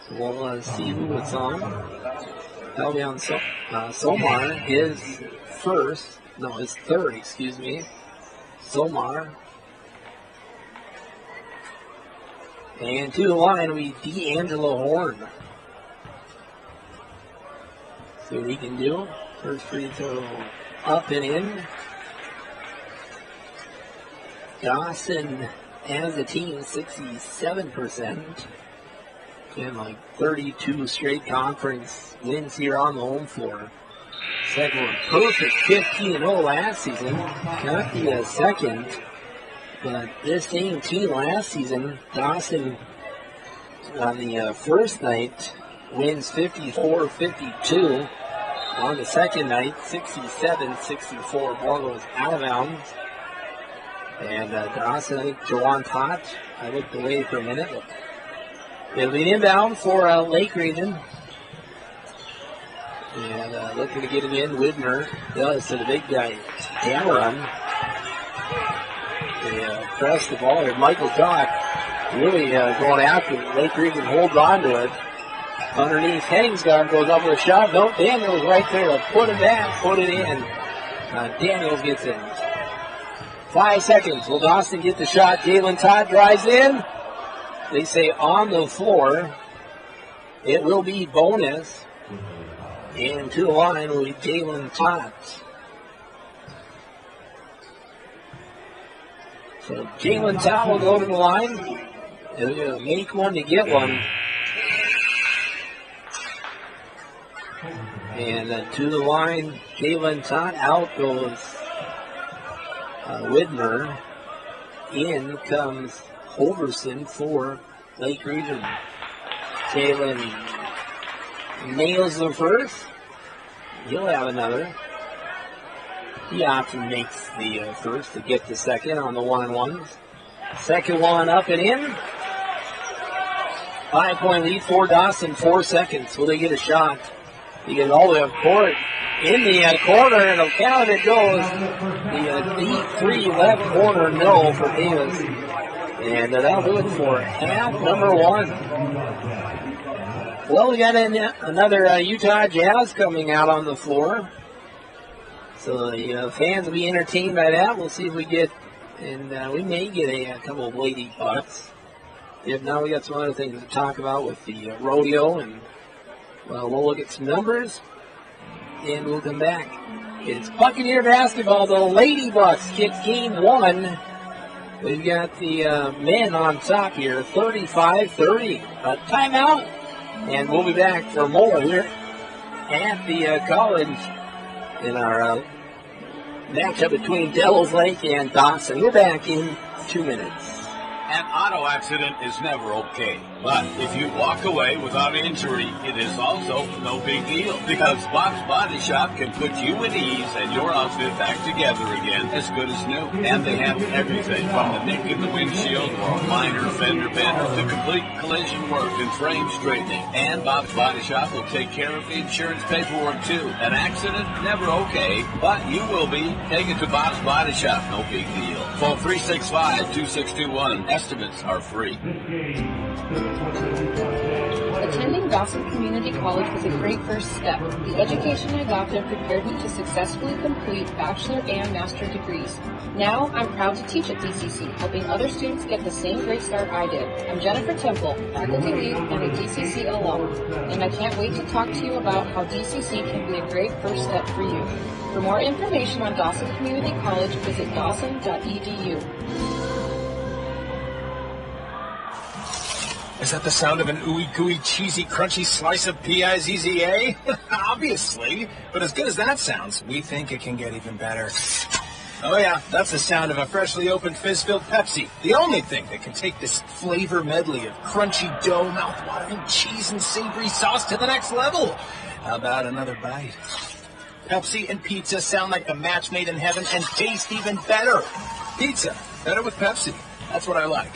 So we'll see who it's on. That'll be on Somar. His third, excuse me. Somar. And to the line will be D'Angelo Horn. See what he can do. First free throw up and in. Dawson as a team, 67%. And like 32 straight conference wins here on the home floor. Second one, perfect 15-0 last season. Not the second, but this same team last season, Dawson on the first night wins 54-52. On the second night, 67-64. Ball goes out of bounds. And Dawson, I think Jawan Potts, I looked away for a minute. But it'll be an inbound for Lake Region. And looking to get it in, Widmer does to the big guy, Cameron. They press the ball here. Michael Dock really going after it. Lake Region holds on to it. Underneath, Henningsgaard goes up with a shot. No, Daniels right there to put it back, put it in. Daniels gets in. 5 seconds. Will Dawson get the shot? Jalen Todd drives in. They say on the floor. It will be bonus. And to the line will be Jalen Todd. So Jalen Todd will go to the line. He'll make one to get one. And to the line, Jalen Todd. Out goes Widmer. In comes Hoverson for Lake Region. Jalen nails the first. He'll have another. He often makes the first to get the second on the one-on-ones. Second one up and in. 5-point lead for Dawson, 4 seconds. Will they get a shot? They get it all the way up court. In the corner, and a count it goes. The deep three left corner, no for Davis. And that'll do it for half number one. Well, we got another Utah Jazz coming out on the floor. So the fans will be entertained by that. We'll see if we get, and we may get a couple of Lady Bucks. If not, we got some other things to talk about with the rodeo, and we'll look at some numbers, and we'll come back. It's Buccaneer basketball. The Lady Bucks get game one. We've got the men on top here, 35-30. A timeout, and we'll be back for more here at the college in our matchup between Devils Lake and Dawson. We're back in 2 minutes. An auto accident is never okay. But if you walk away without injury, it is also no big deal. Because Bob's Body Shop can put you at ease and your outfit back together again as good as new. And they have everything from the nick in the windshield or minor fender bender to complete collision work and frame straightening. And Bob's Body Shop will take care of the insurance paperwork too. An accident, never okay, but you will be. Take it to Bob's Body Shop, no big deal. Phone 365-2621. Estimates are free. Attending Dawson Community College was a great first step. The education I got there prepared me to successfully complete bachelor and master degrees. Now, I'm proud to teach at DCC, helping other students get the same great start I did. I'm Jennifer Temple, faculty lead and a DCC alum, and I can't wait to talk to you about how DCC can be a great first step for you. For more information on Dawson Community College, visit dawson.edu. Is that the sound of an ooey gooey cheesy crunchy slice of P-I-Z-Z-A? Obviously, but as good as that sounds, we think it can get even better. Oh yeah, that's the sound of a freshly opened fizz-filled Pepsi. The only thing that can take this flavor medley of crunchy dough, mouth-watering cheese, and savory sauce to the next level. How about another bite? Pepsi and pizza sound like a match made in heaven and taste even better. Pizza, better with Pepsi. That's what I like.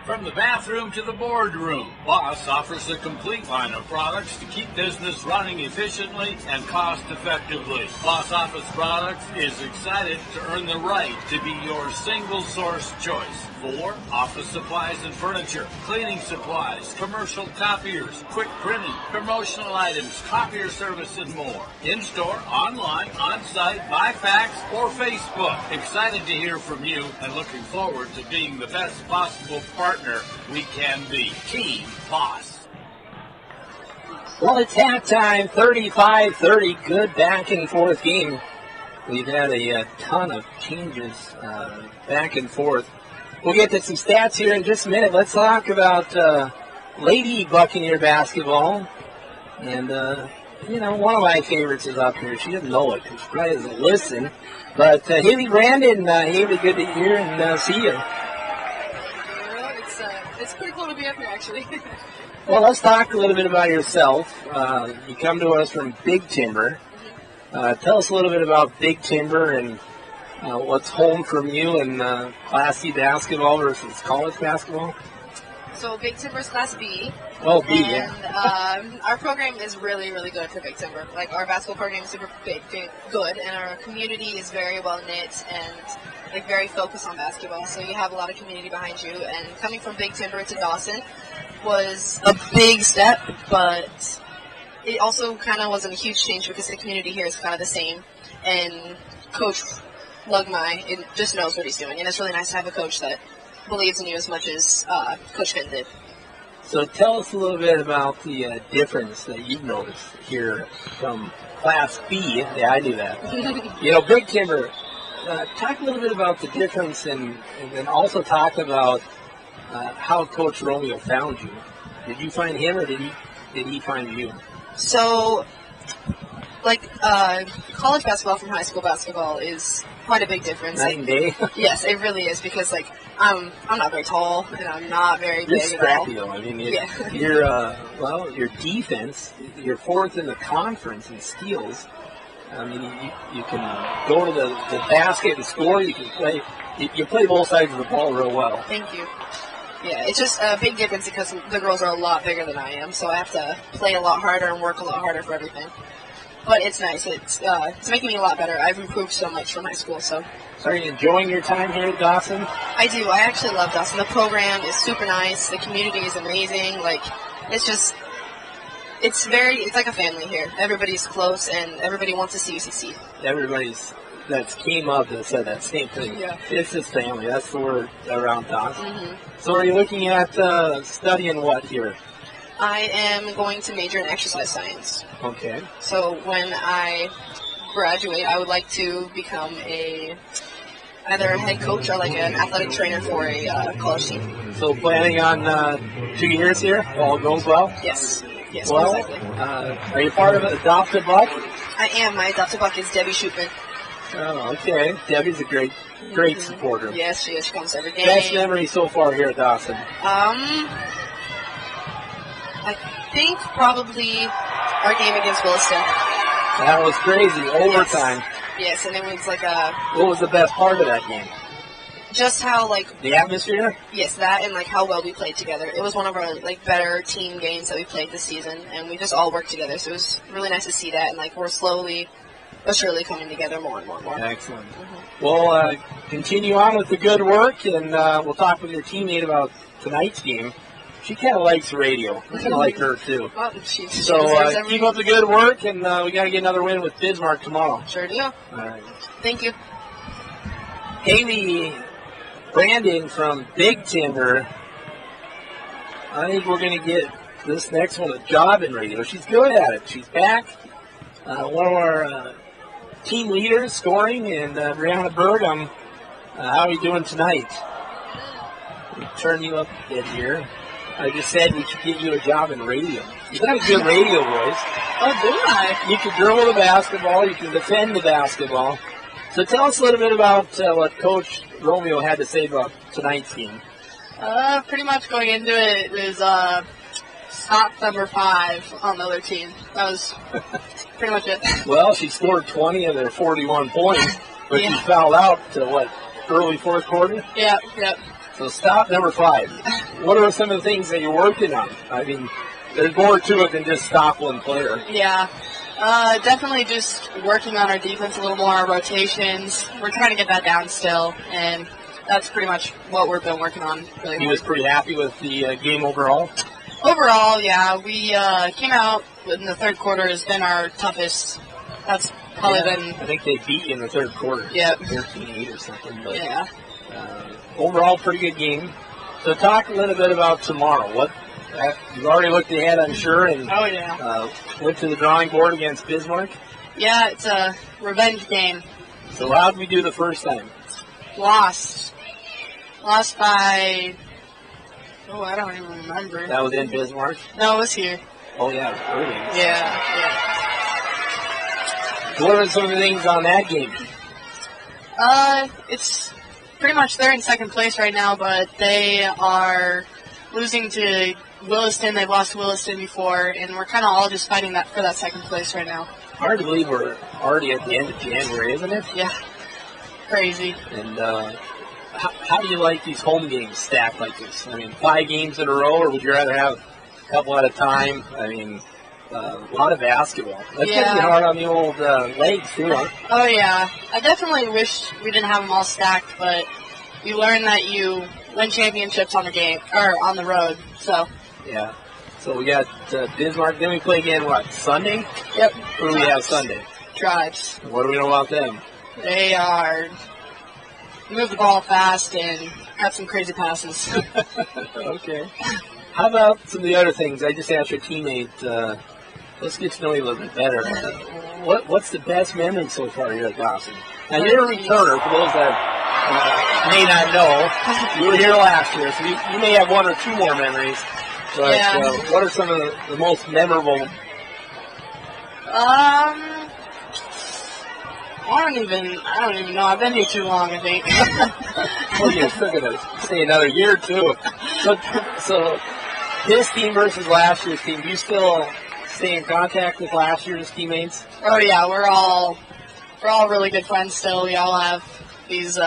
From the bathroom to the boardroom, Boss offers a complete line of products to keep business running efficiently and cost-effectively. Boss Office Products is excited to earn the right to be your single source choice for office supplies and furniture, cleaning supplies, commercial copiers, quick printing, promotional items, copier service, and more. In-store, online, on-site, by fax, or Facebook. Excited to hear from you and looking forward to being the best possible partner we can be. Team Boss. Well, it's halftime, 35-30. Good back and forth game. We've had a ton of changes back and forth. We'll get to some stats here in just a minute. Let's talk about Lady Buccaneer basketball. And, one of my favorites is up here. She doesn't know it because she probably doesn't listen. But Haley Brandon, Haley, good to hear and see you. It's pretty cool to be up here, actually. Well, let's talk a little bit about yourself. You come to us from Big Timber. Tell us a little bit about Big Timber and what's home from you in Class C basketball versus college basketball. So Big Timber's Class B. Oh, B, and, yeah. Our program is really, really good for Big Timber. Like, our basketball program is super good, and our community is very well-knit and, like, very focused on basketball. So you have a lot of community behind you. And coming from Big Timber to Dawson was a big step, but it also kind of wasn't a huge change because the community here is kind of the same. And Coach Lugmai just knows what he's doing. And it's really nice to have a coach that believes in you as much as Coach Finn did. So tell us a little bit about the difference that you've noticed here from Class B. Yeah, I knew that. Big Timber, talk a little bit about the difference and then also talk about how Coach Romeo found you. Did you find him or did he find you? So, college basketball from high school basketball is quite a big difference. Night and day? Yes, it really is because, I'm not very tall and I'm not very You're big scrappy, at all. though. I mean, Yeah. your defense, you're fourth in the conference in steals. I mean, you can go to the basket and score. You can play. You play both sides of the ball real well. Thank you. Yeah, it's just a big difference because the girls are a lot bigger than I am, so I have to play a lot harder and work a lot harder for everything. But it's nice. It's making me a lot better. I've improved so much from high school. So. Are you enjoying your time here at Dawson? I do. I actually love Dawson. The program is super nice. The community is amazing. It's like a family here. Everybody's close and everybody wants to see you succeed. That came up and said that same thing. Yeah. It's his family. That's the word around Dawson. Mm-hmm. So are you looking at studying what here? I am going to major in exercise science. Okay. So when I graduate, I would like to become either a head coach or an athletic trainer for a college team. So planning on 2 years here? All goes well? Yes. Yes, well, exactly. Are you part of Adopted Buck? I am. My adopted buck is Debbie Shootman. Oh, okay. Debbie's a great supporter. Yes, she is. She comes every game. Best memory so far here at Dawson? I think probably our game against Williston. That was crazy. Overtime. Yes, and it was What was the best part of that game? Just how, the atmosphere? Yes, that and, how well we played together. It was one of our, better team games that we played this season, and we just all worked together. So it was really nice to see that, and, we're slowly but surely coming together more and more and more. Excellent. Mm-hmm. Well, continue on with the good work, and we'll talk with your teammate about tonight's game. She kind of likes radio. I kind of like her, too. Well, so keep up the good work, and we got to get another win with Bismarck tomorrow. Sure do. All right. Thank you. Haley Brandon from Big Timber. I think we're going to get this next one a job in radio. She's good at it. She's back. One of our team leaders scoring, and Brianna Burgum. How are you doing tonight? Let me turn you up a bit here. I just said we should give you a job in radio. You got a good radio voice. Oh, do I? You can dribble the basketball. You can defend the basketball. So tell us a little bit about what Coach Romeo had to say about tonight's game. Pretty much going into it was stop number 5 on the other team. That was pretty much it. Well, she scored 20 of their 41 points, but Yeah. she fouled out to early fourth quarter? Yep. So stop number 5. What are some of the things that you're working on? I mean, there's more to it than just stop one player. Yeah. Definitely just working on our defense a little more, our rotations. We're trying to get that down still, and that's pretty much what we've been working on. Really He was pretty happy with the game overall. Overall, yeah, we came out in the third quarter has been our toughest. That's probably been. I think they beat you in the third quarter. Yep. 13-8 or something. But, Yeah. Overall, pretty good game. So talk a little bit about tomorrow. You've already looked ahead, I'm sure, and Oh yeah. went to the drawing board against Bismarck. Yeah, it's a revenge game. So how did we do the first time? Lost by. Oh, I don't even remember. That was in Bismarck. No, it was here. Oh yeah, early. Yeah. What are some of the things on that game? It's pretty much they're in second place right now, but they are losing to Williston. They've lost to Williston before, and we're kind of all just fighting for that second place right now. Hard to believe we're already at the end of January, isn't it? Yeah. Crazy. And how do you like these home games stacked like this? I mean, 5 games in a row, or would you rather have a couple at a time? I mean, a lot of basketball. That's getting hard on the old legs, too, huh? Oh, yeah. I definitely wish we didn't have them all stacked, but you learn that you win championships on the game, or on the road, so. Yeah. So we got Bismarck. Then we play again, Sunday? Yep. Who do we have Sunday? Tribes. What do we know about them? They move the ball fast and have some crazy passes. Okay. How about some of the other things? I just asked your teammate, let's get to know you a little bit better. What's the best memory so far here at Dawson? Now, you're a returner, for those that may not know. You were here last year, so you may have 1 or 2 more memories. But what are some of the most memorable? I don't even know. I've been here too long, I think. Well, you're still going to stay another year or 2. So this team versus last year's team, do you still stay in contact with last year's teammates? Oh yeah, we're all really good friends still. We all have these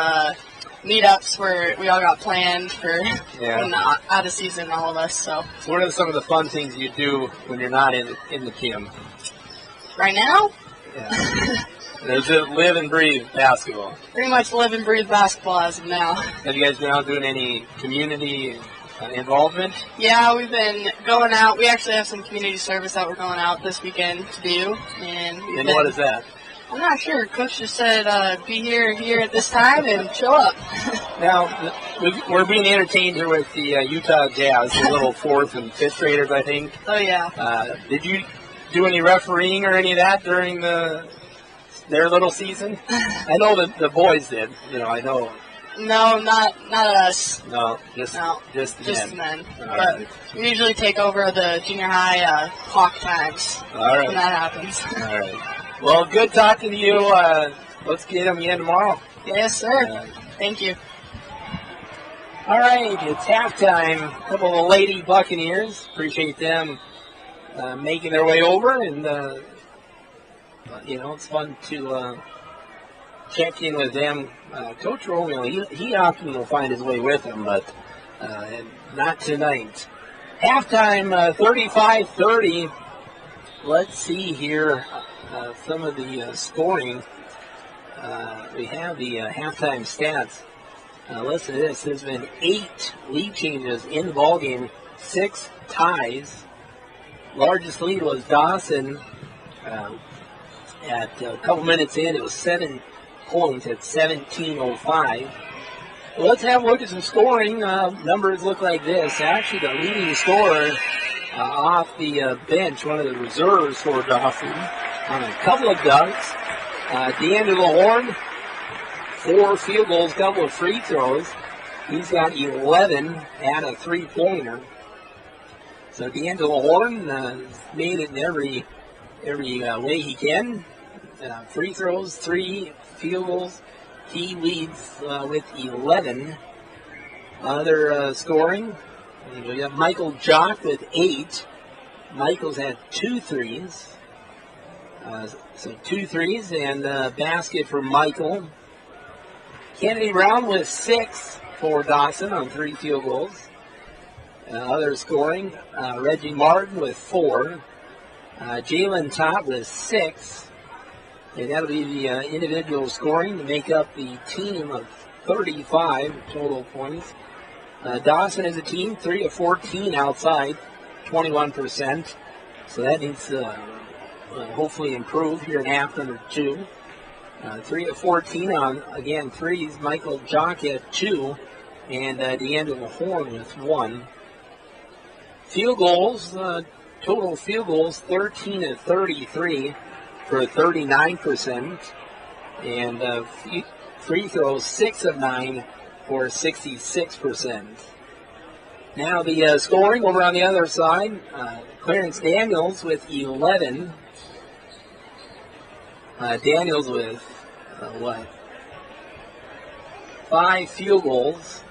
meetups where we all got planned for when out of season, all of us. So what are some of the fun things you do when you're not in the team? Right now? Yeah. They just live and breathe basketball. Pretty much live and breathe basketball as of now. Have you guys been out doing any community involvement? Yeah, we've been going out. We actually have some community service that we're going out this weekend to do. And what is that? I'm not sure. Coach just said be here at this time and show up. Now, we're being entertained here with the Utah Jazz, the little 4th and 5th graders, I think. Oh, yeah. Did you do any refereeing or any of that during their little season? I know that the boys did. I know. No, not us. No, just men. All But right. we usually take over the junior high hawk times All right. when that happens. All right. Well, good talking to you. Let's get them again tomorrow. Yes, sir. Thank you. All right, it's halftime. A couple of Lady Buccaneers. Appreciate them making their way over, and it's fun to check in with them. Coach Romeo, he often will find his way with them, but not tonight. Halftime, 35-30. Let's see here some of the scoring. We have the halftime stats. Listen to this. There's been 8 lead changes in the ballgame, 6 ties. Largest lead was Dawson. At a couple minutes in, it was 7 points at 17:05. Well, let's have a look at some scoring. Numbers look like this. Actually, the leading scorer off the bench, one of the reserves for Dawson, on a couple of dunks. D'Angelo Horn, 4 field goals, couple of free throws. He's got 11 and a 3-pointer. So D'Angelo Horn made it in every way he can. Free throws, 3 field goals. He leads with 11. Other scoring, we have Michael Jock with 8. Michael's had 2 threes. So 2 threes and a basket for Michael. Kennedy Brown with 6 for Dawson on 3 field goals. Other scoring, Reggie Martin with 4. Jalen Todd with 6. And that'll be the individual scoring to make up the team of 35 total points. Dawson as a team, 3 of 14 outside, 21%. So that needs to hopefully improve here in half number 2. 3 of 14 on, again, threes. Michael Jock at 2, and D'Angelo Horn with 1. Field goals, total field goals, 13 of 33 for 39%. And free throws, 6 of 9 for 66%. Now the scoring over on the other side, Clarence Daniels with 11. Daniels with, 5 field goals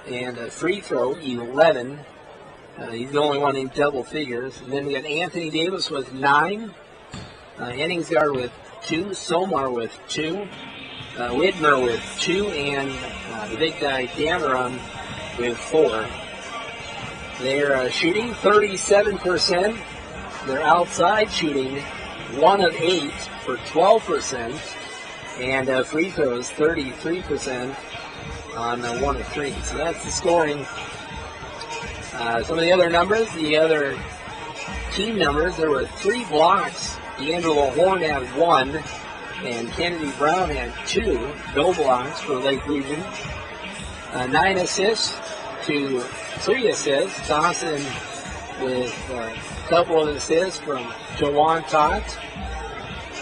and a free throw, 11. He's the only one in double figures. And then we got Anthony Davis with 9. Henningsgaard with 2. Somar with 2. Widmer with 2. And the big guy, Dameron, with 4. They're shooting 37%. They're outside shooting 1 of 8 for 12%. And free throws 33% on 1 of 3. So that's the scoring. Some of the other numbers, the other team numbers, there were 3 blocks. D'Angelo Horn had 1, and Kennedy Brown had 2 no blocks for Lake Region. 9 assists to 3 assists. Dawson with a couple of assists from Jawan Todd.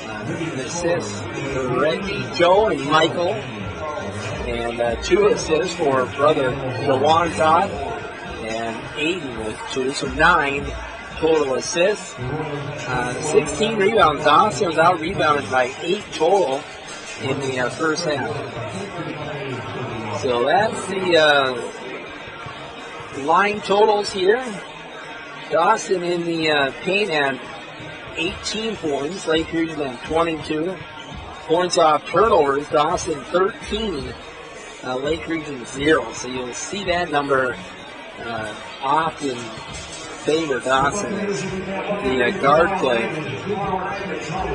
An assist for Reggie, Joe, and Michael. And 2 assists for brother Jawan Todd. And Aiden with 2, so 9 total assists. 16 rebounds. Dawson was out-rebounded by 8 total in the first half. So that's the line totals here. Dawson in the paint at 18 points. Lake Region at 22. Points off turnovers. Dawson 13. Lake Region 0. So you'll see that number often favor Dawson. The guard play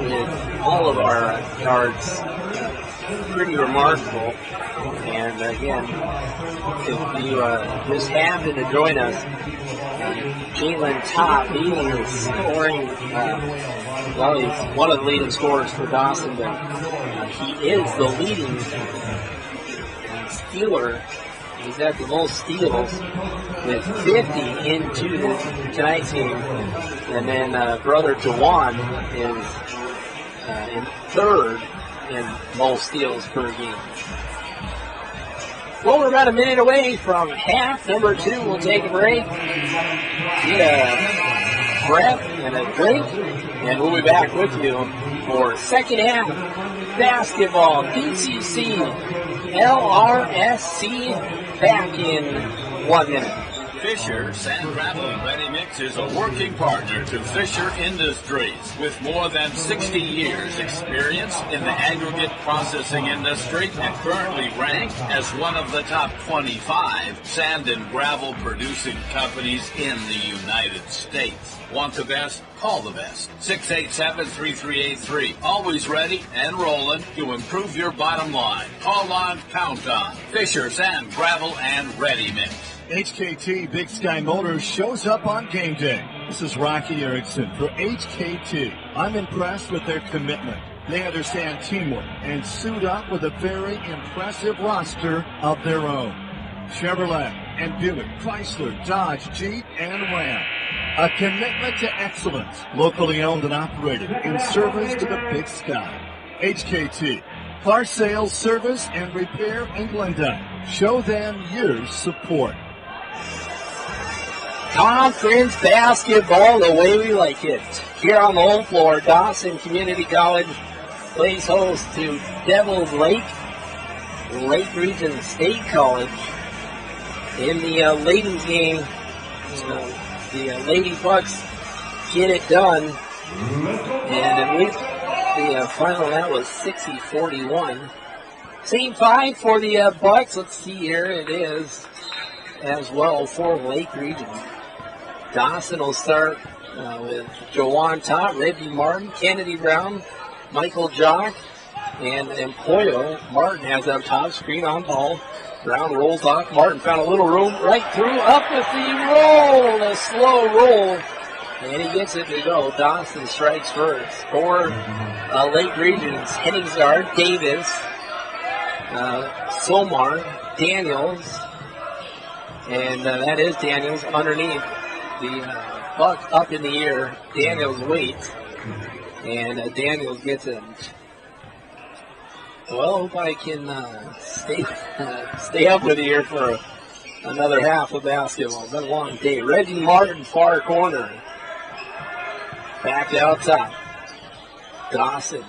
with all of our guards pretty remarkable. And again, if you just happen to join us, Jalen Topp leading the scoring. Well, he's one of the leading scorers for Dawson, but he is the leading stealer. He's at the most steals with 50 into tonight's game. And then brother Jawan is in third in most steals per game. Well, we're about a minute away from half number 2. We'll take a break, get a breath and a drink, and we'll be back with you for second half basketball. DCC LRSC back in 1 minute. Fisher Sand, Gravel, and Ready Mix is a working partner to Fisher Industries with more than 60 years experience in the aggregate processing industry and currently ranked as one of the top 25 sand and gravel producing companies in the United States. Want the best? Call the best. 687-3383. Always ready and rolling to improve your bottom line. Call on, count on. Fisher Sand, Gravel, and Ready Mix. HKT Big Sky Motors shows up on game day. This is Rocky Erickson for HKT. I'm impressed with their commitment. They understand teamwork and suit up with a very impressive roster of their own. Chevrolet and Buick, Chrysler, Dodge, Jeep, and Ram. A commitment to excellence, locally owned and operated in service to the Big Sky. HKT, car sales, service, and repair in Glendale. Show them your support. Conference basketball the way we like it. Here on the home floor, Dawson Community College plays host to Devils Lake, Lake Region State College. In the ladies game, the Lady Bucks get it done. And at least the final that was 60-41. Same 5 for the Bucks. Let's see here. It is as well for Lake Region. Dawson will start with Jawan Todd, Reggie Martin, Kennedy Brown, Michael Jock, And Empoyo, Martin has up top, screen on ball. Brown rolls off. Martin found a little room right through, up with the roll, a slow roll. And he gets it to go. Dawson strikes first. For Lake Regions, Henningsgaard, Davis, Somar, Daniels, and that is Daniels underneath. The buck up in the air. Daniels waits, and Daniels gets it. Well, I hope I can stay up with you here for another half of basketball. It's been a long day. Reggie Martin, far corner. Back out top. Dawson.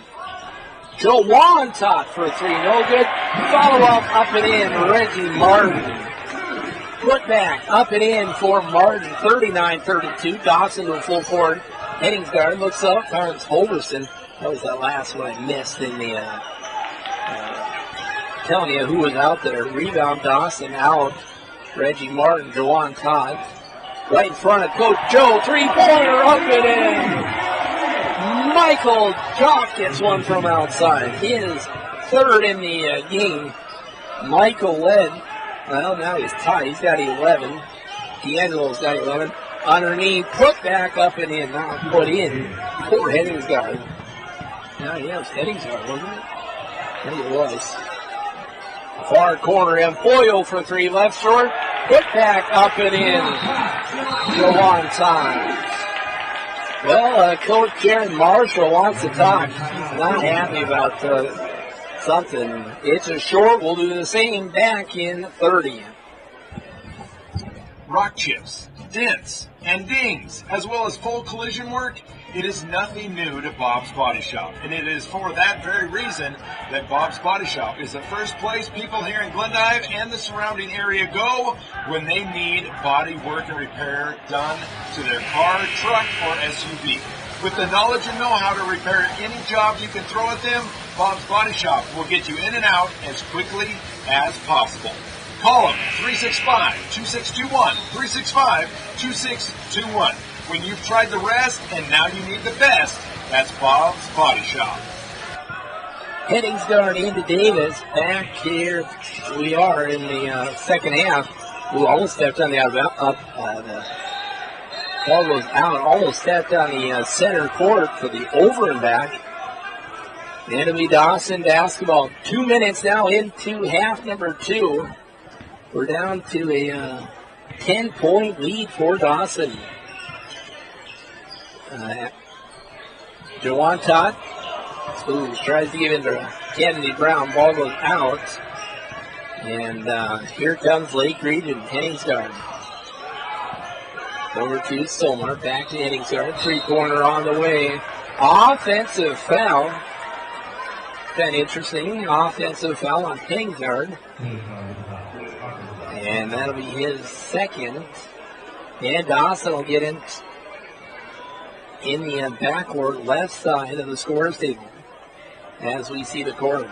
Joe Wan top for three. No good. Follow up and in. Reggie Martin. Put back, up and in for Martin. 39-32. Dawson to a full court. Henningsgaard looks up. Finds Holverson. That was that last one I missed in the... telling you who was out there. Rebound Dawson out. Reggie Martin, Jawan Todd. Right in front of Coach Joe. Three-pointer up and in. Michael Jock gets one from outside. His third in the game. Michael led. Well, now he's tied. He's got 11. D'Angelo's got 11. Underneath, put back up and in. Now put in for Henningsgaard. Now, yeah, it was Henningsgaard, wasn't it? I think it was. Far corner, Empoyo for three, left short, put back up and in. Jawan time. Well, Coach Jaron Marshall wants to talk. Not happy about something. It's a short. We'll do the same back in 30. Rock chips, dents, and dings, as well as full collision work, it is nothing new to Bob's Body Shop. And it is for that very reason that Bob's Body Shop is the first place people here in Glendive and the surrounding area go when they need body work and repair done to their car, truck, or SUV. With the knowledge and know-how to repair any job you can throw at them, Bob's Body Shop will get you in and out as quickly as possible. Call them 365-2621, 365-2621. When you've tried the rest and now you need the best, that's Bob's Body Shop. Henningsgaard into Davis. Back here we are in the second half. Who almost stepped on the ball goes out. Almost stepped on the center court for the over and back. And it'll be Dawson basketball. 2 minutes now into half number 2. We're down to a 10-point lead for Dawson. Jawan Todd tries to give it to Kennedy Brown. Ball goes out. And here comes Lake Region. Henningsgaard. Over to Somar. Back to Henningsgaard. Three-pointer on the way. Offensive foul. Kind of interesting. Offensive foul on Henningsgaard. And that'll be his second. And Dawson will get in the backward left side of the scorer's table as we see the corners.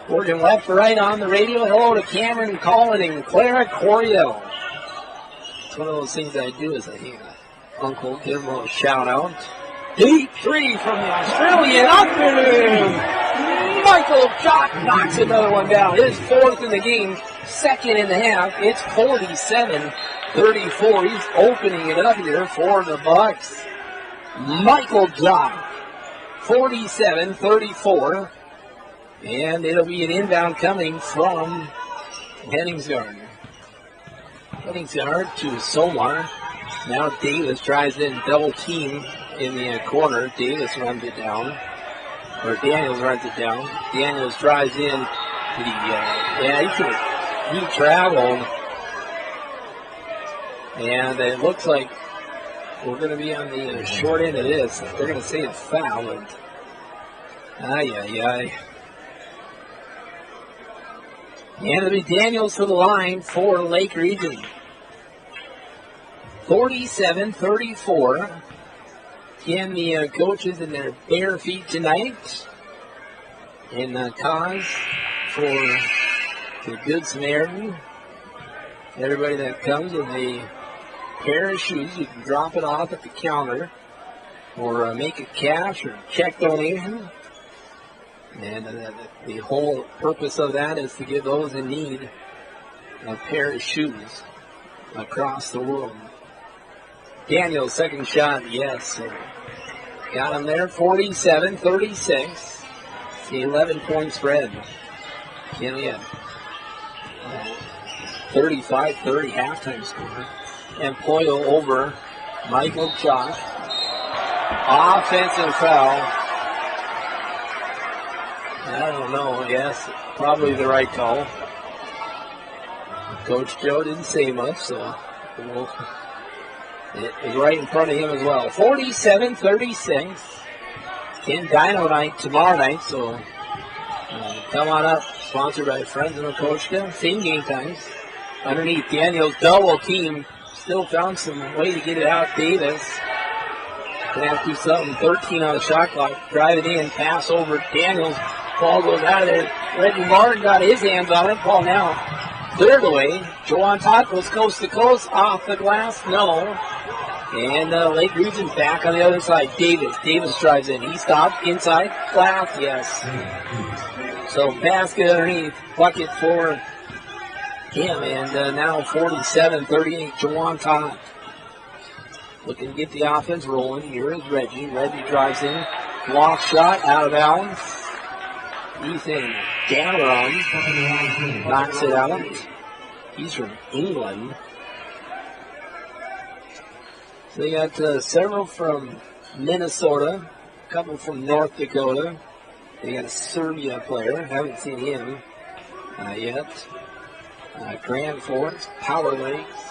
Working left to right on the radio. Hello to Cameron Collin and Clara Coryell. It's one of those things I do as a uncle. Give him a little shout out. Deep three from the Australian. Up and in. Michael Jock knocks another one down. His fourth in the game. Second in the half. It's 47-34. He's opening it up here for the Bucks. Michael Jock. 47-34. And it'll be an inbound coming from Henningsgaard. Henningsgaard to Somar. Now Davis tries in double team in the corner. Davis runs it down. Or Daniels runs it down. Daniels drives in. He traveled. And it looks like we're going to be on the short end of this. They're going to say it's foul. And, And it'll be Daniels to the line for Lake Region. 47-34. Again, the coaches in their bare feet tonight. In cause for the Good Samaritan. Everybody that comes with a pair of shoes, you can drop it off at the counter or make a cash or check donation. And the whole purpose of that is to give those in need a pair of shoes across the world. Daniel, second shot, yes. Got him there, 47-36. The 11-point spread. Killian. 35-30 halftime score. And Poyle over Michael Chalk. Offensive foul. I don't know, yes, probably the right call. Coach Joe didn't say much, so it was right in front of him as well. 47-36. In Dino night tomorrow night, so come on up. Sponsored by Friends of Makochka. Same game times. Underneath Daniel's double team. Still found some way to get it out. Davis. Gonna have to do something. 13 on the shot clock. Drive it in. Pass over Daniels. Ball goes out of there. Reggie Martin got his hands on it. Ball now cleared away. Joe on top goes coast to coast. Off the glass. No. And Lake Region's back on the other side. Davis drives in. He stopped. Inside. Glass. Yes. So basket underneath. Bucket for him. And now 47-38. Joe on top. Looking to get the offense rolling. Here is Reggie. Reggie drives in. Block shot. Out of bounds. Ethan Dameron knocks it out. He's from England. So they got several from Minnesota, a couple from North Dakota. They got a Serbia player. Haven't seen him yet. Grand Forks, Power Lakes.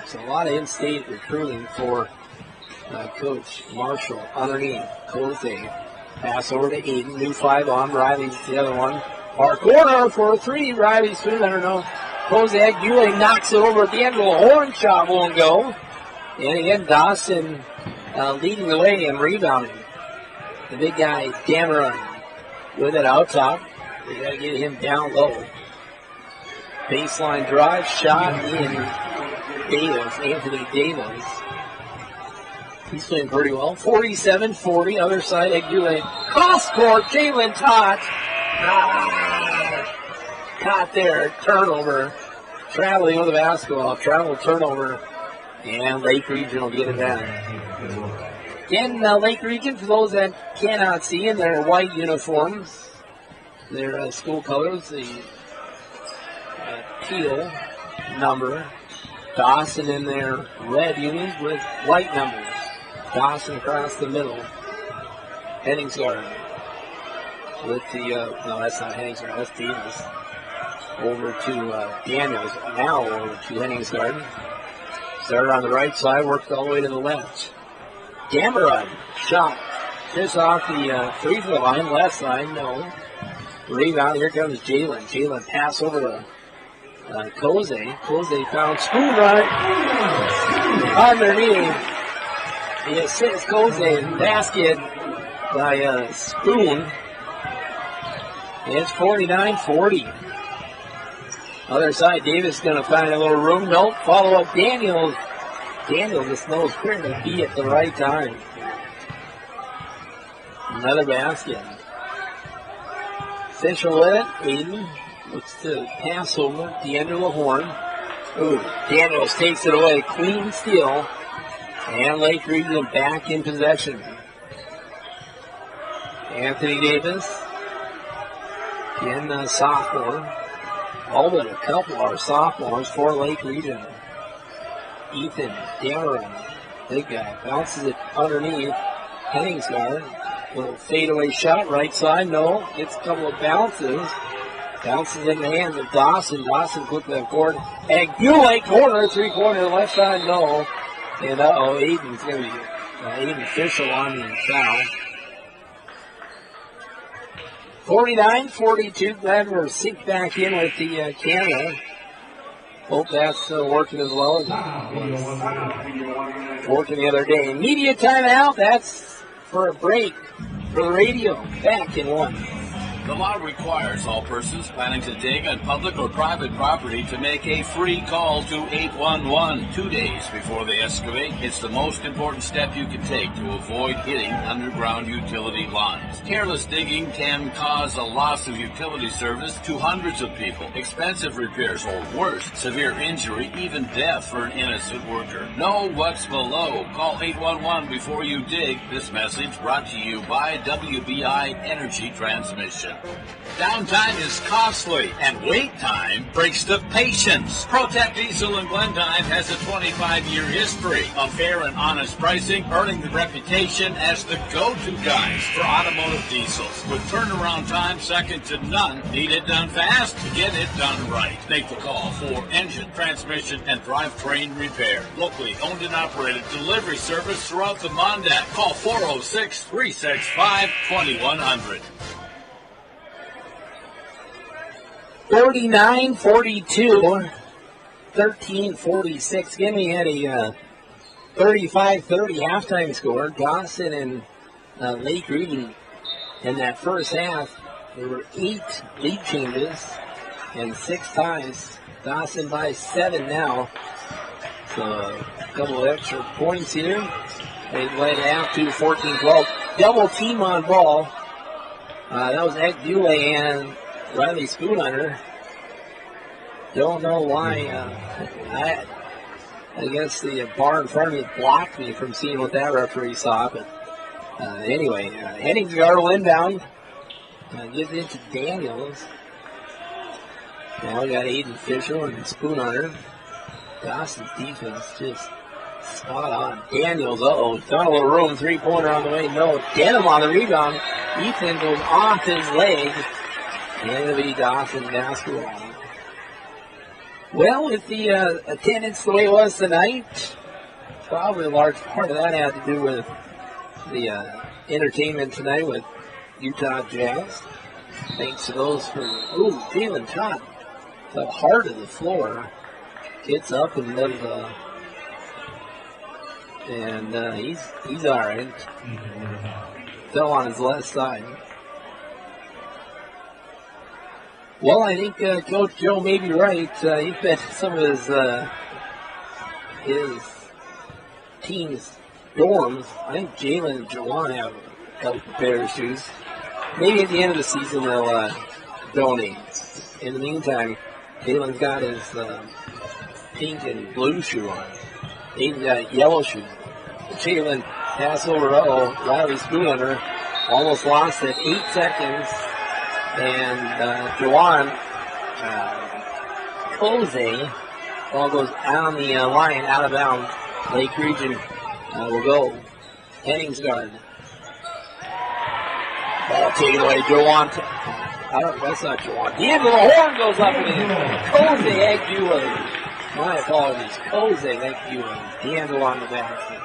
So a lot of in-state recruiting for Coach Marshall. Underneath, Jose. Pass over to Eden. New 5 on. Riley's the other one. Our corner for a 3. Riley's through. I don't know. Jose Aguilera knocks it over at the end. A horn shot won't go. And again, Dawson leading the way and rebounding. The big guy, Dameron, with it out top. They got to get him down low. Baseline drive, shot in Davis, Anthony Davis. He's playing pretty well. 47-40, other side, Aguilera. Cross court, Jalen Todd. Caught there, turnover. Traveling with the basketball, travel turnover. And Lake Region will get it back. Again, Lake Region, for those that cannot see in their white uniforms, their school colors, the teal number. Dawson in their red unis with white numbers. Dawson across the middle. Henningsgarden with the, no, that's not Henningsgarden, that's Davis. Over to Daniels, now over to Henningsgarden. Started on the right side, worked all the way to the left. Dameron, shot. Just off the free throw line, left side, no. Rebound, here comes Jalen. Jalen pass over to Jose. Jose found Spoon right underneath. The assist, Jose, basket by Spoon. It's 49-40. Other side, Davis going to find a little room. Nope, follow up Daniels. Daniels just knows where to be at the right time. Another basket. Central with it. Aiden looks to pass over D'Angelo Horn. Ooh, Daniels takes it away. Clean steal. And Lake Region back in possession. Anthony Davis. Again, sophomore. All but a couple are sophomores for Lake Region. Ethan Dameron, big guy, bounces it underneath. Henningsgarden, little fadeaway shot, right side, no. Gets a couple of bounces. Bounces in the hands of Dawson. Dawson quickly up court. Aguilera corner, three-pointer, left side, no. And Aiden's going to be Aiden Fischel on the foul. 49-42. Glad we're synced back in with the camera. Hope that's working as well as it was working the other day. Media timeout. That's for a break for the radio. Back in one. The law requires all persons planning to dig on public or private property to make a free call to 811 2 days before they excavate. It's the most important step you can take to avoid hitting underground utility lines. Careless digging can cause a loss of utility service to hundreds of people, expensive repairs, or worse, severe injury, even death for an innocent worker. Know what's below. Call 811 before you dig. This message brought to you by WBI Energy Transmission. Downtime is costly, and wait time breaks the patience. ProTech Diesel in Glendive has a 25-year history of fair and honest pricing, earning the reputation as the go-to guys for automotive diesels. With turnaround time second to none, need it done fast, get it done right. Make the call for engine, transmission, and drivetrain repair. Locally owned and operated delivery service throughout the Mondat. Call 406-365-2100. 49-42, 13-46. Again, we had a 35-30 halftime score. Dawson and Lake Region in that first half. There were 8 lead changes and 6 ties. Dawson by 7 now. So a couple of extra points here. They led half to 14-12. Double team on ball. That was Egg Dule and Riley Spoonhunter. Don't know why. I guess the bar in front of me blocked me from seeing what that referee saw. But anyway, Henningsgaard will inbound. Gives it to Daniels. Now we got Aiden Fisher and Spoonhunter. Dawson's defense just spot on. Daniels, found a little room. 3-pointer on the way. No. Denham on the rebound. Ethan goes off his leg. And it'll be Dawson basketball. Well, with the attendance the way it was tonight, probably a large part of that had to do with the entertainment tonight with Utah Jazz. Thanks to those for, Jalen Todd, the heart of the floor, gets up and does, and he's all right. Fell on his left side. Well, I think Coach Joe may be right. He's been some of his team's dorms. I think Jalen and Jawan have a couple of pair of shoes. Maybe at the end of the season they'll donate. In the meantime, Jalen's got his pink and blue shoe on. Aiden's got yellow shoes. Jalen pass over, Riley Spoonhunter almost lost it. 8 seconds. And Jawan Jose, ball goes on the line, out of bounds. Lake Region will go. Henningsgaard. Ball taken away. Jawan. That's not Jawan. D'Angelo Horn goes up and in. Jose Aguilar. My apologies. Jose Aguilar. D'Angelo on the basket.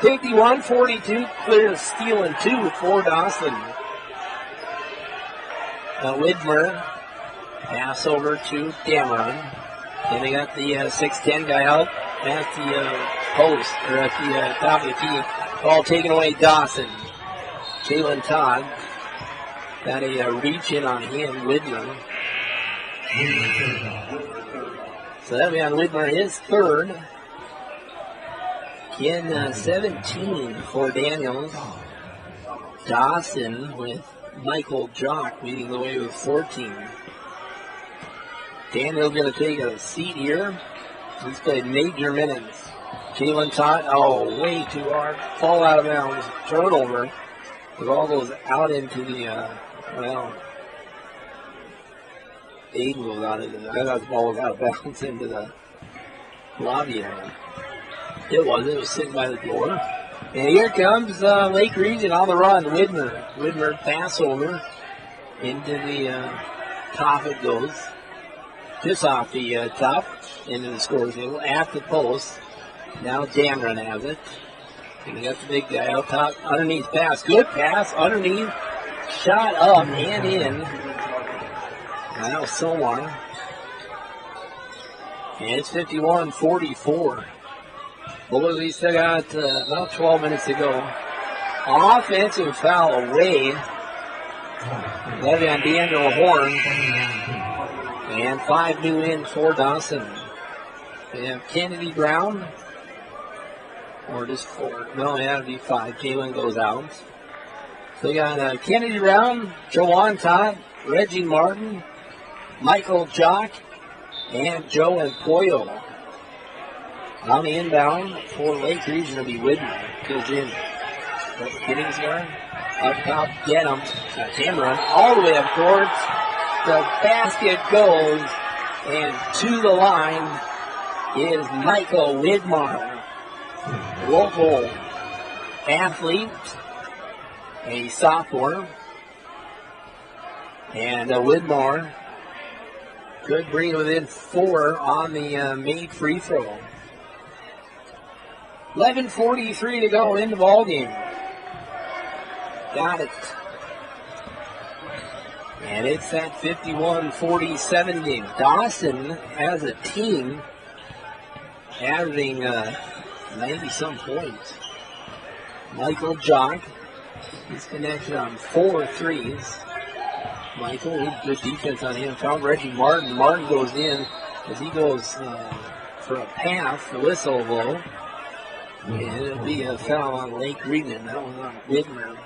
51-42. Clear steal and 2 for Dawson. Widmer, pass over to Dameron. And they got the 6'10" guy out at the post, or at the top of the key. Ball taken away, Dawson. Jalen Todd got a reach in on him, Widmer. So that'll be on Widmer, his third. Again, 17 for Daniels. Dawson with Michael Jock leading the way with 14. Daniel's going to take a seat here. He's played major minutes. Jalen Todd, way too hard. Fall out of bounds. Turnover. The ball goes out into the, Aiden goes out into the, I thought the ball was out of bounds into the lobby area. It was sitting by the door. And here comes Lake Region on the run. Widmer pass over into the top it goes. Just off the top into the score table at the post. Now Dameron has it. And we got the big guy out top. Underneath pass. Good pass. Underneath. Shot up and in. Now Somar. And it's 51-44. Well, we still got about 12 minutes to go. Offensive foul away Levy on D'Angelo Horn. And 5 new in for Dawson. They have Kennedy Brown. Or just 4. No, it had to be 5. Jalen goes out. So we got Kennedy Brown, Joanne Todd, Reggie Martin, Michael Jock, and Joe and Pollo. On the inbound for Lake Region will be Whitman. Goes in. Giddings guard. Up top, get him. Cameron all the way up court. The basket goes, and to the line is Michael Widmar. Local athlete, a sophomore. And Widmar could bring it within 4 on the made free throw. 11:43 to go in the ballgame. Got it. And it's that 51-47 game. Dawson as a team averaging 90-some points. Michael Jock, he's connected on 4 threes. Michael, good defense on him. Found Reggie Martin. Martin goes in as he goes for a pass. The whistle blow. And it'll be a foul on Lake Region. That was on Widmer.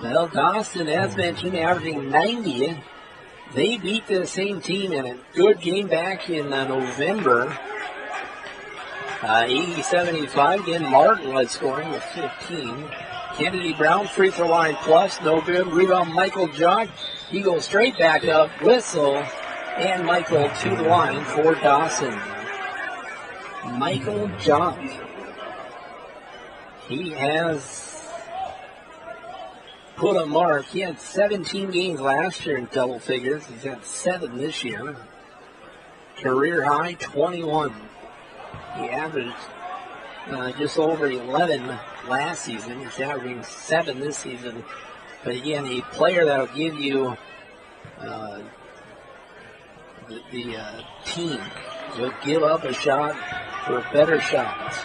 Well, Dawson, as mentioned, averaging 90. They beat the same team in a good game back in November. 80-75. Again, Martin led scoring with 15. Kennedy Brown, free throw line plus, no good. Rebound, Michael Jock. He goes straight back up, whistle, and Michael to the line for Dawson. Michael Jock. He has put a mark. He had 17 games last year in double figures. He's had 7 this year. Career high 21. He averaged just over 11 last season. He's averaging 7 this season. But again, a player that will give you the team. He'll give up a shot for better shots.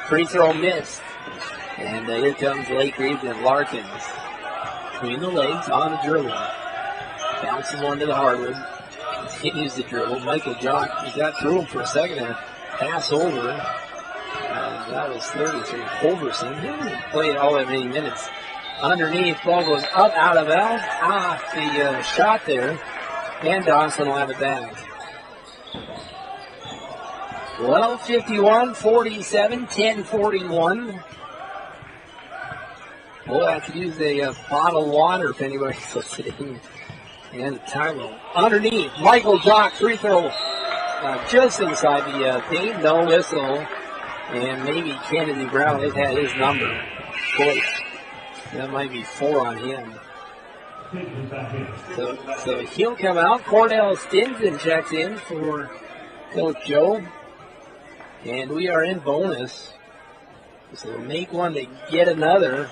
Free throw missed. And here comes Lake Region Larkins. Between the legs on the dribble. Bouncing one to the hardwood. Continues the dribble. Michael Jock, he got through him for a second there. Pass over. That was 33. Holverson. He didn't play all that many minutes. Underneath, ball goes up out of bounds. Off the shot there. And Dawson will have it back. Well, 51-47, 10-41. Boy, I could use a bottle of water if anybody's listening. And a timeout. Underneath, Michael Jock, free throw just inside the paint. No whistle. And maybe Kennedy Brown, they've had his number. Boy, that might be 4 on him. So he'll come out. Cordell Stinson checks in for Coach Joe. And we are in bonus. So make one to get another.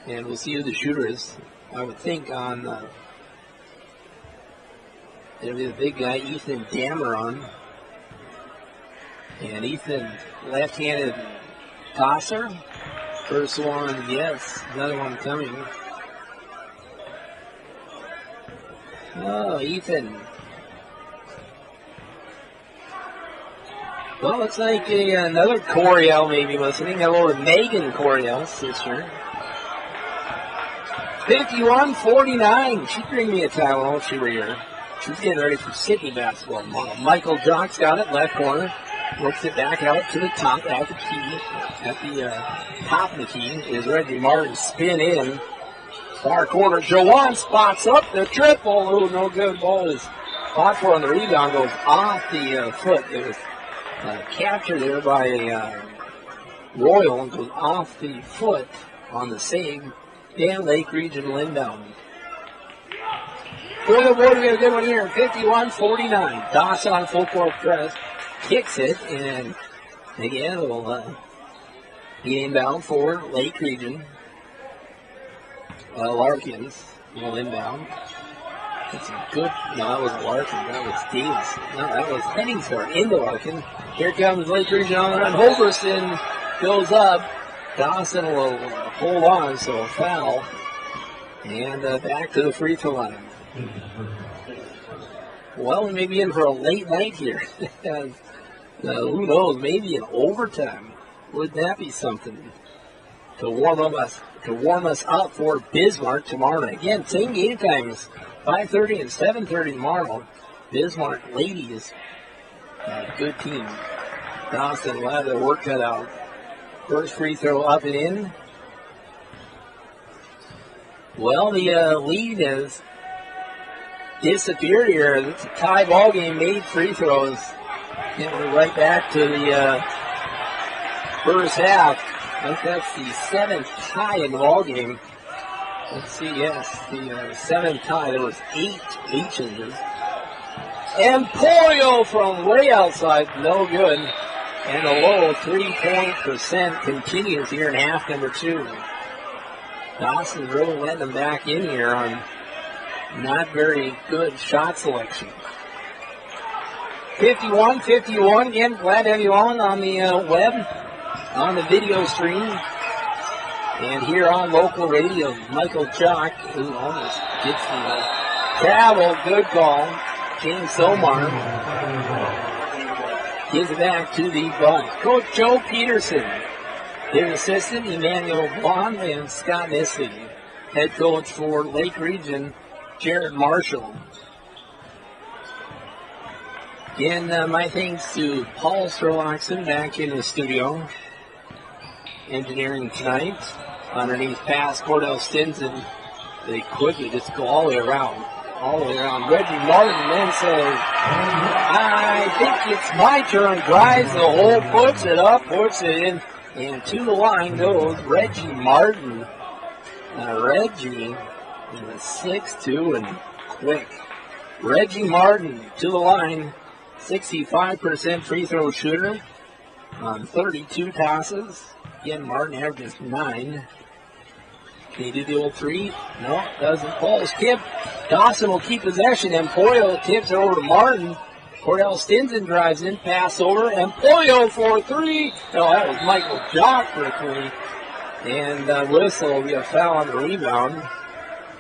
And we'll see who the shooter is. I would think on it'll be the big guy, Ethan Dameron. And Ethan, left-handed tosser. First one, yes. Another one coming. Oh, Ethan. Well, looks like another Coriel maybe listening. Hello to Megan Coriel's sister. 51-49. She'd bring me a towel if she were here. She's getting ready for Sydney basketball tomorrow. Michael Jock's got it, left corner. Works it back out to the top at the key. At the top of the key is Reggie Martin. Spin in. Far corner. Joanne spots up the triple. Oh, no good. Ball is fought for on the rebound. Goes off the foot. It was captured there by Royal and goes off the foot on the save. And Lake Region inbound. For the board, we got a good one here. 51-49. Dawson on full court press. Kicks it, and again, it will be inbound for Lake Region. Larkins will inbound. That's a good, no, that was Larkin. That was Davis. No, that was Henningsford into Larkin. Here comes Lake Region on the run. Holverson goes up. Dawson will hold on, so a foul. And back to the free throw line. Well, we may be in for a late night here. Who knows? Maybe in overtime. Would that be something to warm us up for Bismarck tomorrow night? Again, same game times, 5:30 and 7:30 tomorrow. Bismarck ladies, good team. Dawson will have their work cut out. First free throw up and in. Well, the lead has disappeared here. It's a tie ball game, made free throws. And we're right back to the first half. I think that's the 7th tie in the ball game. Let's see, yes, the 7th tie. There was 8 changes. And Polio from way outside, no good. And the low 3-point percent continues here in half number 2. Dawson really letting them back in here on not very good shot selection. 51-51. Again, glad to have you on the web, on the video stream, and here on local radio. Michael Jock, who almost gets the travel. Good call. James Somar gives it back to the Bucks. Coach Joe Peterson, his assistant Emmanuel Bond, and Scott Nisley, head coach for Lake Region, Jared Marshall. Again, my thanks to Paul Sherlockson back in the studio, engineering tonight. Underneath pass, Cordell Stinson. They quickly just go all the way around. Reggie Martin then says, I think it's my turn. Drives the hole, puts it up, puts it in, and to the line goes Reggie Martin. Reggie is 6'2" and quick. Reggie Martin to the line, 65% free throw shooter on 32 passes. Again, Martin averages 9. Can he do the old 3? No, doesn't. Ball's tipped. Dawson will keep possession, and Polio tips it over to Martin. Cordell Stinson drives in, pass over, and Polio for 3. No, that was Michael Jock for 3. And whistle will be a foul on the rebound.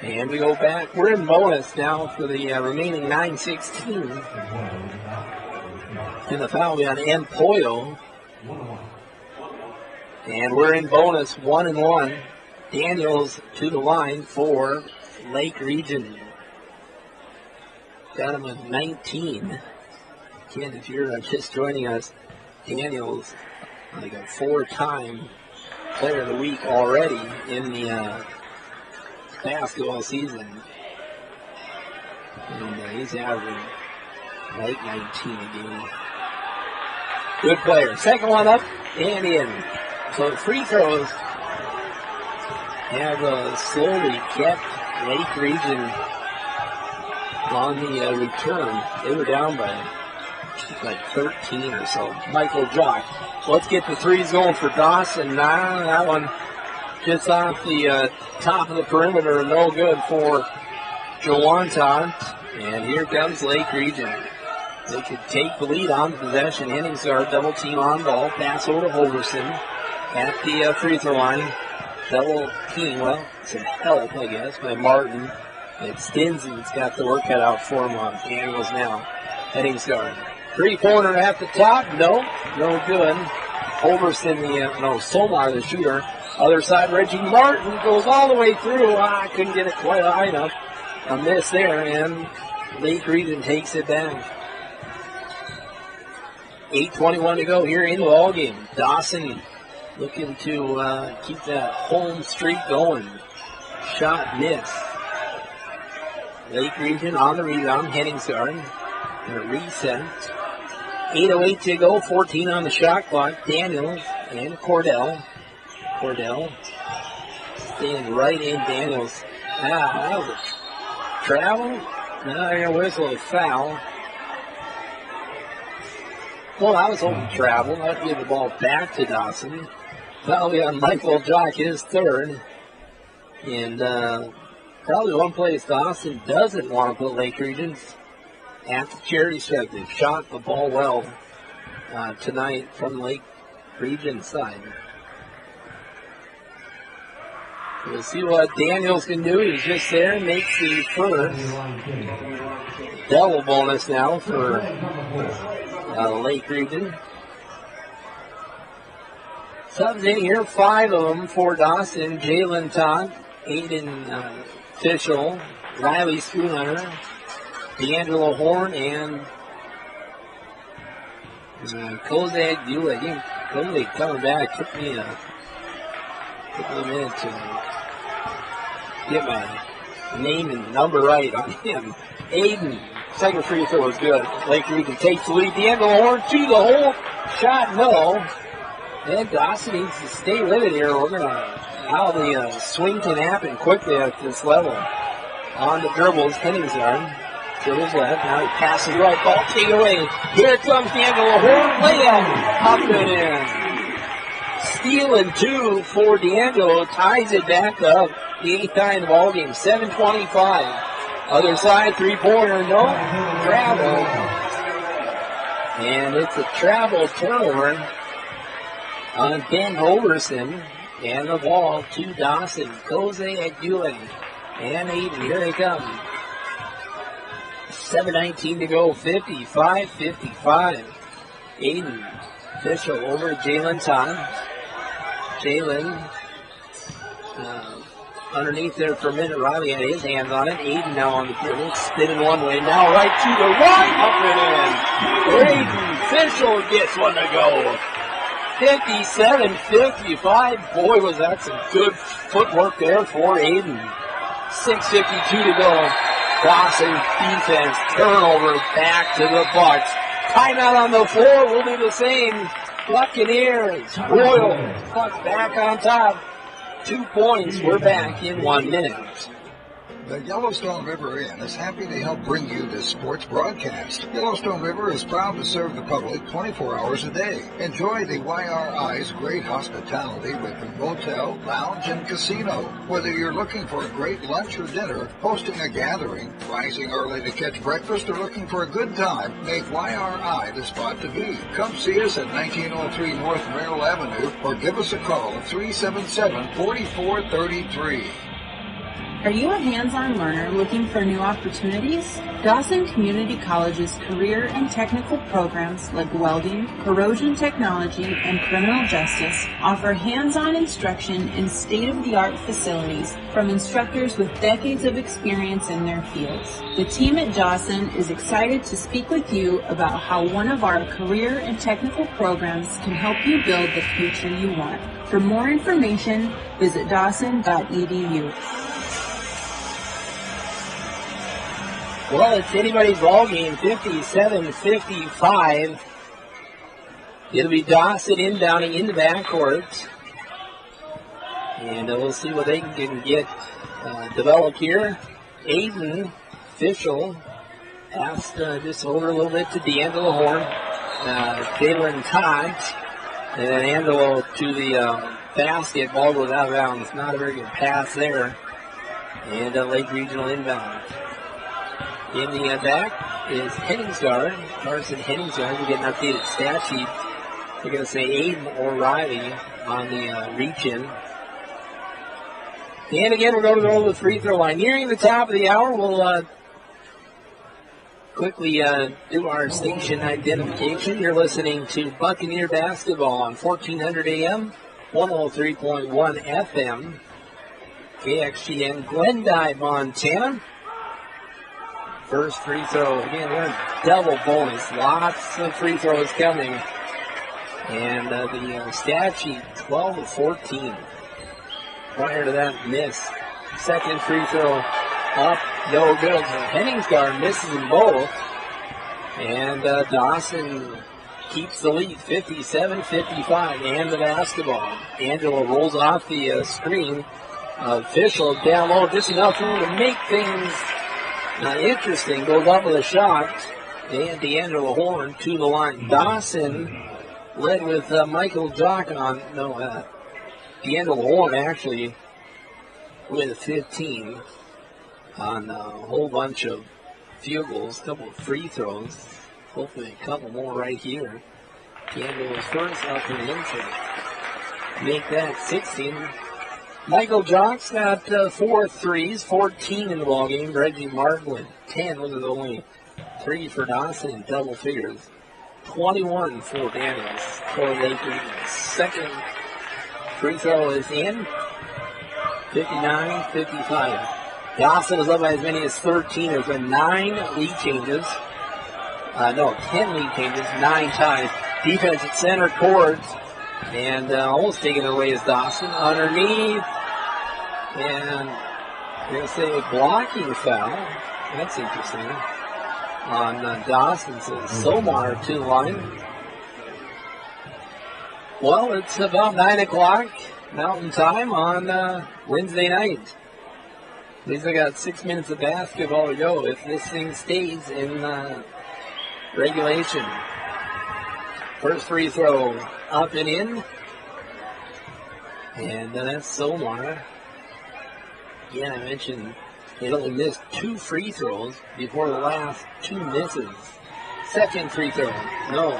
And we go back. We're in bonus now for the remaining 9:16. And the foul will be on M. Polio. And we're in bonus 1-1. Daniels to the line for Lake Region. Got him with 19. Again, if you're just joining us, Daniels, like a 4-time player of the week already in the basketball season. And he's averaging like 19 a game. Good player. Second one up and in. So the free throws have slowly kept Lake Region on the return. They were down by like 13 or so. Michael Jock. Let's get the threes going for Dawson. That one just off the top of the perimeter. No good for Jawanton. And here comes Lake Region. They could take the lead on the possession. Henningsgaard double team on ball. Pass over to Hoverson at the free throw line. Double team, well, some help, I guess, by Martin. And Stinson's got the work cut out for him on Daniels now. Henningsgaard. 3-pointer at the top. No good. Hoverson, Somar, the shooter. Other side, Reggie Martin goes all the way through. Couldn't get it quite high enough. A miss there, and Lake Region takes it back. 8:21 to go here in the ball game. Dawson looking to keep that home streak going. Shot miss. Lake Region on the rebound. Henningsgaard. And a reset. 8:08 to go. 14 on the shot clock. Daniels and Cordell. Cordell staying right in Daniels. That was a travel. Now they're going to whistle a foul. Well, I was hoping travel. I'd give the ball back to Dawson. That'll be on Michael Jock, his third. And probably one place Dawson doesn't want to put Lake Region's at the charity stripe. They've shot the ball well tonight from Lake Region's side. We'll see what Daniels can do. He's just there, makes the first. Double bonus now for Lake Region. Subs in here, 5 of them for Dawson. Jalen Todd, Aiden Fischel, Riley Schoonhunter, D'Angelo Horn, and Kozak Dula. I think Kozak coming back. Took me a minute to get my name and number right on him. Aiden, second free throw was good. Lake Region takes the lead. D'Angelo Horn to the hole. Shot no. And Dawson needs to stay with it here. We're going to how the swing can happen quickly at this level. On the dribbles, Henningsard to his left. Now he passes right, ball taken away. Here comes D'Angelo Horn. Layup up and in. Steal and 2 for D'Angelo. Ties it back up. The 8th tie in the ball game. 7:25. Other side, 3-pointer, no. Travel. And it's a travel turnover on Ben Overson. And the ball to Dawson. Kozak Dule. And Aiden, here they come. 7:19 to go, 55-55. Aiden Fischel over Jalen Todd. Jalen underneath there for a minute. Riley had his hands on it. Aiden now on the dribble, spinning one way. Now right to the right, up and in. Aiden Fischel gets one to go. 57-55. Boy, was that some good footwork there for Aiden. 6:52 to go. Dawson defense, turnover, back to the Bucks. Timeout on the floor, we'll do the same. Buccaneers, Royal, Bucks back on top. 2 points, we're back in 1 minute. The Yellowstone River Inn is happy to help bring you this sports broadcast. Yellowstone River is proud to serve the public 24 hours a day. Enjoy the YRI's great hospitality with the motel, lounge, and casino. Whether you're looking for a great lunch or dinner, hosting a gathering, rising early to catch breakfast, or looking for a good time, make YRI the spot to be. Come see us at 1903 North Merrill Avenue or give us a call at 377-4433. Are you a hands-on learner looking for new opportunities? Dawson Community College's career and technical programs like welding, corrosion technology, and criminal justice offer hands-on instruction in state-of-the-art facilities from instructors with decades of experience in their fields. The team at Dawson is excited to speak with you about how one of our career and technical programs can help you build the future you want. For more information, visit dawson.edu. Well, it's anybody's ball game, 57-55. It'll be Dawson inbounding in the backcourt. And we'll see what they can get developed here. Aiden Fischel asked just over a little bit to D'Angelo Horn. Jalen Todd. And then Angelo to the basket. Ball goes out of bounds. Not a very good pass there. And Lake Regional inbound. In the back is Henningsard, Carson Henningsard. We get an updated stat sheet. They're going to say Aiden O'Reilly on the reach-in. And again, we're going to go to the free throw line. Nearing the top of the hour, we'll quickly do our station identification. You're listening to Buccaneer Basketball on 1400 AM, 103.1 FM, KXGN, Glendive, Montana. First free throw, again, we're in double bonus. Lots of free throws coming. And the stat sheet, 12-14. Prior to that miss. Second free throw up, no good. Henningsard misses them both. And Dawson keeps the lead, 57-55, and the basketball. Angelo rolls off the screen. Fischel down low, just enough room to make things interesting. Goes up with a shot. And D'Angelo Horn to the line. Dawson led with Michael Jock on. D'Angelo Horn actually with 15 on a whole bunch of field goals, a couple of free throws. Hopefully a couple more right here. D'Angelo's first up and in to make that 16. Michael Jock's got 4 threes, 14 in the ball game. Reggie Martin with 10. Those are the only 3 for Dawson in double figures. 21 for Daniels. For Lakers. Second free throw is in. 59-55. Dawson is up by as many as 13. There's been 9 lead changes. 10 lead changes, 9 ties. Defense at center court. And almost taking it away is Dawson. Underneath. And we're going to say a blocking foul. That's interesting. On Dawson. So Somar to the line. Well, it's about 9 o'clock Mountain Time on Wednesday night. At least I got 6 minutes of basketball to go if this thing stays in regulation. First free throw up and in. And that's Somar. Again, I mentioned they only missed 2 free throws before the last 2 misses. Second free throw, no.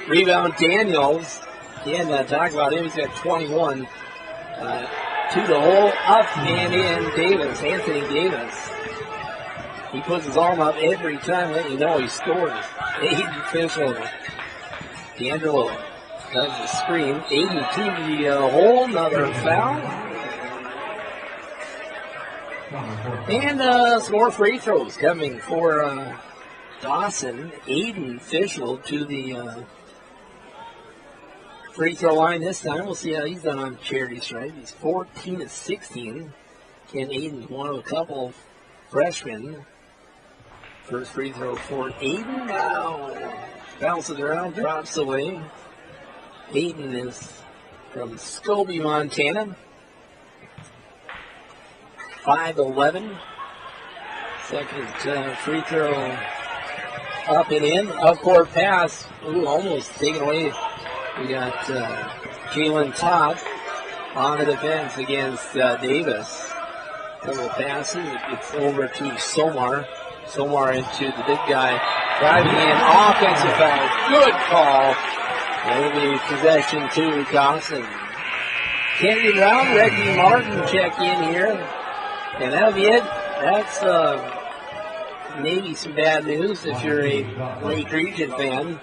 Rebound Daniels. Again, talk about him, he's got 21. To the hole, up and in Davis, Anthony Davis. He puts his arm up every time, let you know he scores. Aiden Fischel. D'Angelo does the screen. Aiden to the hole, another foul. And some more free throws coming for Dawson. Aiden Fischel to the free throw line this time. We'll see how he's done on charity stripe. He's 14-16. Ken Aiden's one of a couple freshmen. First free throw for Aiden. Now bounces around, drops away. Aiden is from Scobie, Montana. 5'11". Second free throw up and in. Up-court pass. Ooh, almost taken away. We got Jalen Todd on the defense against Davis. Couple passes. It's over to Somar. Somar into the big guy. Driving in. Offensive foul. Good call. That'll be possession to Dawson. Kennedy Brown, Reggie Martin check in here. And that'll be it. That's maybe some bad news if you're a Lake Region fan.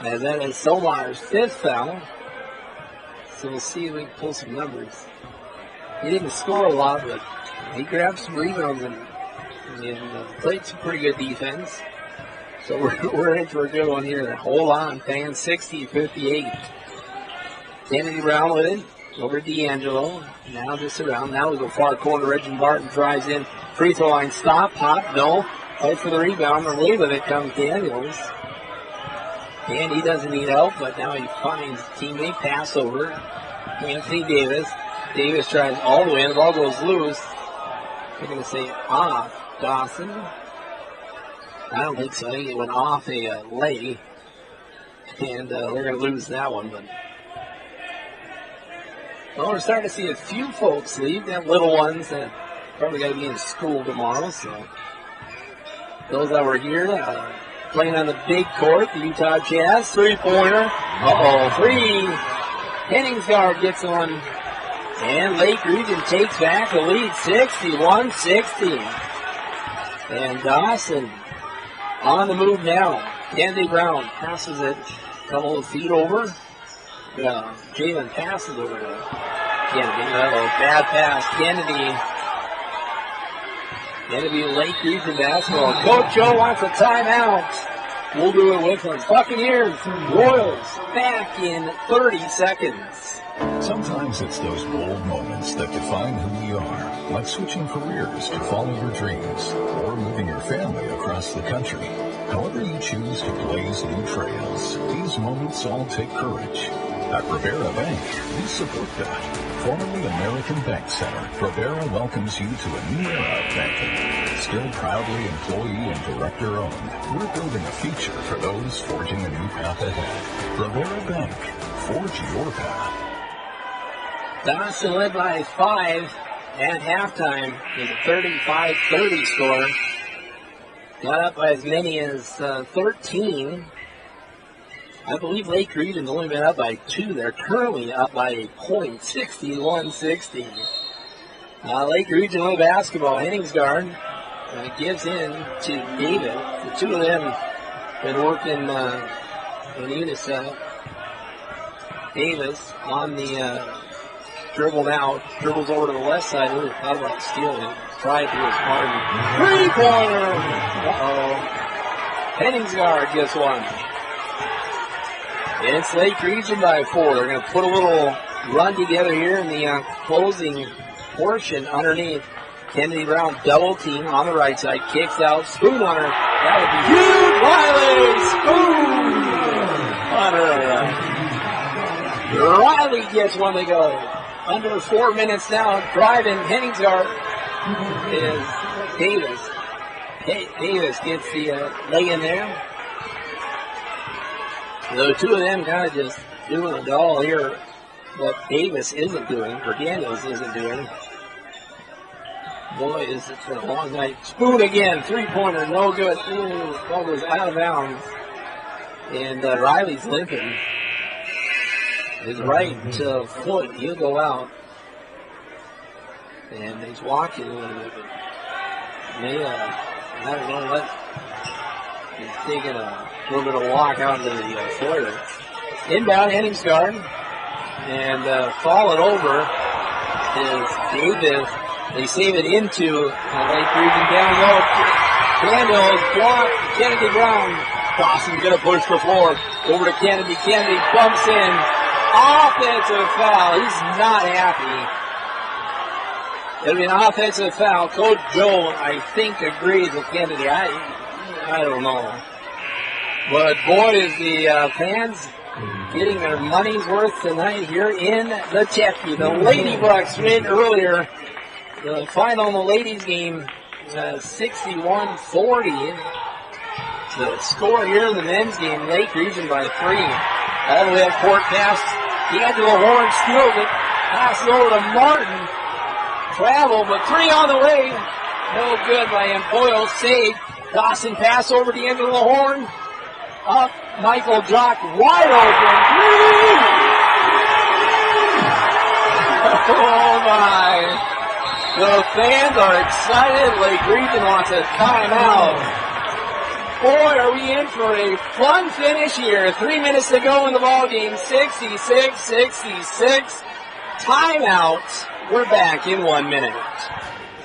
And that is Somar's 5th foul. So we'll see if we can pull some numbers. He didn't score a lot, but he grabbed some rebounds and played some pretty good defense. So we're in for a good one here. Hold on, fans. 60-58. Kennedy Brown with it. Over D'Angelo. Now just around. Now we go far corner. Reggie Martin drives in. Free throw line stop. Pop. No. Fight for the rebound. Away with it comes Daniels. And he doesn't need help, but now he finds teammate. Pass over. Anthony Davis. Davis tries all the way, and the ball goes loose. They're going to say off Dawson. I don't think so. I think it went off a lay. And they're going to lose that one. But well, we're starting to see a few folks leave. They have little ones that probably got to be in school tomorrow. So those that were here playing on the big court, the Utah Jazz, 3-pointer. Free. Henningsgaard gets one. And Lake Region takes back the lead, 61-60. And Dawson on the move now. Kennedy Brown passes it a couple of feet over. Jalen passes over to Kennedy. Bad pass. Kennedy, Lake Region basketball. Coach Joe wants a timeout. We'll do it with him. Buccaneers, Royals, back in 30 seconds. Sometimes it's those bold moments that define who we are, like switching careers to follow your dreams, or moving your family across the country. However you choose to blaze new trails, these moments all take courage. At Rivera Bank, we support that. Formerly American Bank Center, Rivera welcomes you to a new era of banking. Still proudly employee and director owned, we're building a future for those forging a new path ahead. Rivera Bank, forge your path. Dawson led by 5 at halftime with a 35-30 score. Got up by as many as 13. I believe Lake Region's only been up by 2. They're currently up by a point, 61-60. Lake Region with basketball. Henningsgaard gives in to David. The two of them been working in unison. Davis on the dribble now. Dribbles over to the left side. Ooh, thought about stealing it. Tried to his pardon. Three-pointer! Uh-oh. Henningsgaard gets one. It's Lake Region by 4. They're going to put a little run together here in the closing portion underneath. Kennedy Brown double team on the right side. Kicks out. Spoon on her. That would be huge. Riley on her. Riley gets one to go. Under 4 minutes now. Driving Henningsgaard is Davis. Davis gets the lay in there. The two of them kind of just doing it all here. What Davis isn't doing, or Daniels isn't doing. Boy, is it for a long night. Spoon again, three-pointer, no good. Ooh, ball goes out of bounds. And Riley's limping. His right foot, he'll go out. And he's walking a little bit. May, I don't know, he's taking a little bit of walk out into the foyer. Inbound, Henningsgaard. And fall it over is Davis. They save it into Lake Region down low. Daniels blocked. Kennedy Brown. Dawson's going to push the floor. Over to Kennedy. Kennedy bumps in. Offensive foul. He's not happy. It'll be an offensive foul. Coach Joe, I think, agrees with Kennedy. I don't know. But boy, is the fans getting their money's worth tonight here in the Chesky. The Lady Bucks win earlier. The final in the ladies game, 61-40. The score here in the men's game, Lake Region by 3. All the way up court pass. D'Angelo Horn steals it. Pass it over to Martin. Travel, but 3 on the way. No good by him. Boyle saved. Dawson pass over to D'Angelo Horn. Up, Michael Jock, wide open. Oh my. The fans are excited. Lake Region wants a timeout. Boy, are we in for a fun finish here. 3 minutes to go in the ball game. 66-66. Timeout. We're back in 1 minute.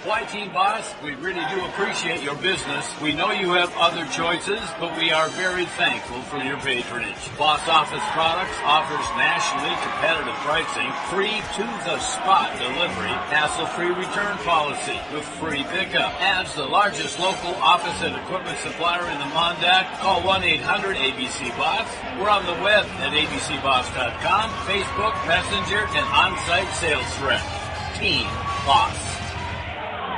Fly Team Boss, we really do appreciate your business. We know you have other choices, but we are very thankful for your patronage. Boss Office Products offers nationally competitive pricing, free to-the-spot delivery, hassle-free return policy with free pickup. As the largest local office and equipment supplier in the Mondac, call 1-800-ABC-BOSS. We're on the web at abcboss.com, Facebook, Messenger, and on-site sales rep. Team Boss.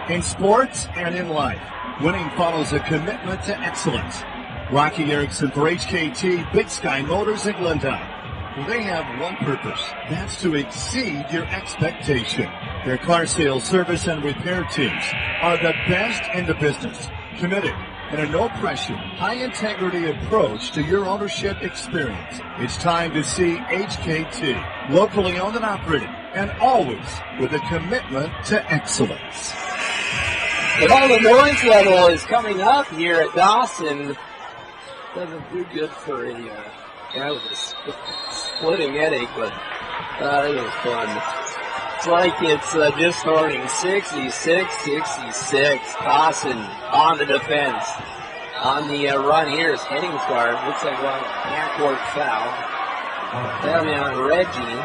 In sports and in life, winning follows a commitment to excellence. Rocky Erickson for HKT, Big Sky Motors in Glendale. They have one purpose. That's to exceed your expectation. Their car sales, service, and repair teams are the best in the business. Committed and a no-pressure, high-integrity approach to your ownership experience. It's time to see HKT, locally owned and operated, and always with a commitment to excellence. And all the noise level is coming up here at Dawson. Doesn't do good for a guy with a splitting headache, but it was fun. It's like it's just starting. 66-66. Dawson on the defense. On the run here is Henningsgaard. Looks like we're on a backcourt foul. That'll be on Reggie.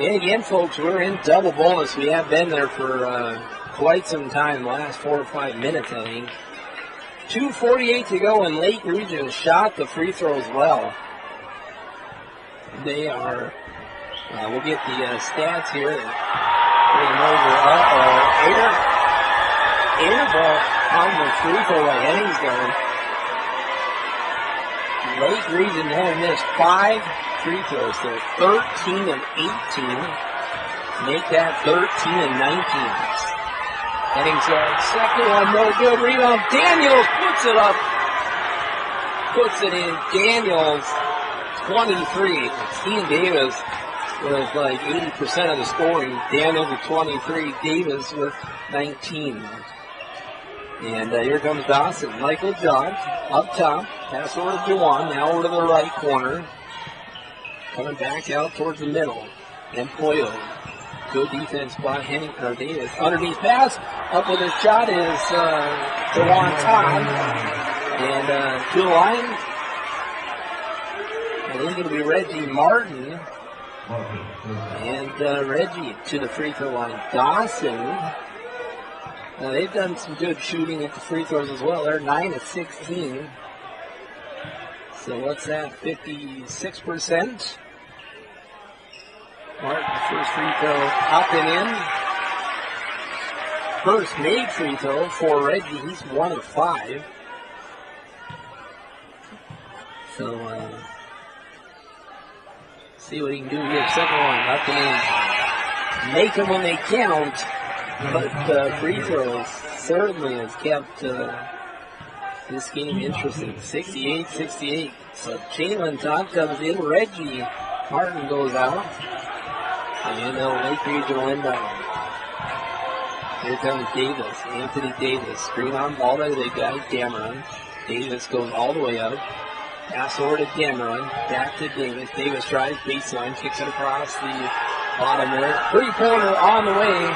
And again, folks, we're in double bonus. We have been there for quite some time, the last 4 or 5 minutes, I think. 2:48 to go, and Lake Region shot the free throws well. They are, we'll get the stats here. Bring them over. Air ball on the free throw by Henningsgaard. Lake Region has missed 5 free throws. They're 13 and 18. Make that 13 and 19. Henningsgaard, second one, no good. Rebound. Daniels puts it up. Puts it in. Daniels, 23. Team Davis with like 80% of the scoring. Daniels with 23, Davis with 19. And here comes Dawson. Michael Jock up top. Pass over to Juwan. Now over to the right corner. Coming back out towards the middle. And Poyo. Good defense by Henning or Davis. Underneath pass. Up with a shot is Juwan Todd. And to the line. I think it'll be Reggie Martin. And Reggie to the free throw line. Dawson. They've done some good shooting at the free throws as well. They're 9 of 16. So what's that? 56%. Martin's first free throw up and in. First made free throw for Reggie. He's 1 of 5. So see what he can do here. Second one up and in. Make them when they count. But free throws certainly has kept this game interesting. 68-68. So Jalen Todd comes in. Reggie Martin goes out. And Lake Regional inbound. Here comes Davis. Anthony Davis. Screen on ball by the big guy, Dameron. Davis goes all the way up. Pass over to Dameron. Back to Davis. Davis drives baseline. Kicks it across the bottom there. Three-pointer on the way.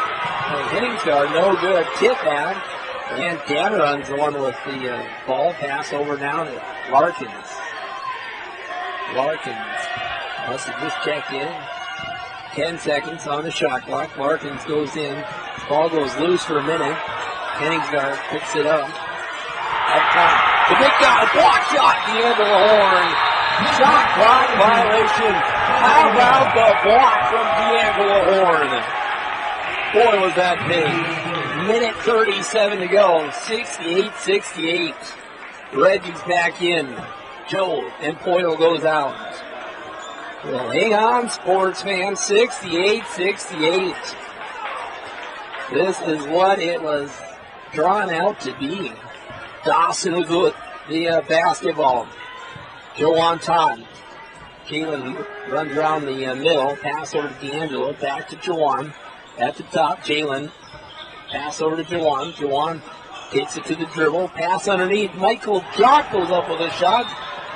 Henningsgaard, no good. Tip back. And Dameron's the one with the ball. Pass over now to Larkins. Larkins must have just checked in. 10 seconds on the shot clock. Larkins goes in. Ball goes loose for a minute. Henningsgaard picks it up. Up top. The big guy, block shot, the end of the horn. Shot clock violation. How about the block from D'Angelo Horn? Boy, was that big. Minute 37 to go. 68-68. Reggie's back in. Joe and Poyle goes out. Well, hang on, sports fans. 68-68. This is what it was drawn out to be. Dawson with the basketball. Joe on top. Jalen runs around the middle. Pass over to D'Angelo. Back to Jawan. At the top, Jalen. Pass over to Jawan. Jawan takes it to the dribble. Pass underneath. Michael Jock goes up with a shot.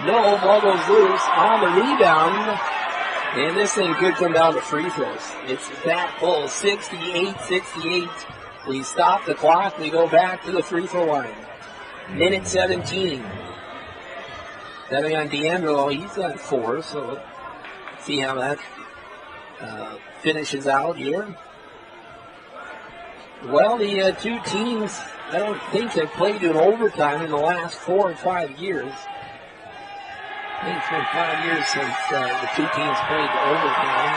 No, ball goes loose on the rebound. And this thing could come down to free throws. It's that full. 68-68. We stop the clock. We go back to the free throw line. Minute 17. Stepping on D'Angelo, he's got 4, so let's see how that finishes out here. Well, the two teams, I don't think have played in overtime in the last 4 or 5 years. I think it's been 5 years since the two teams played overtime.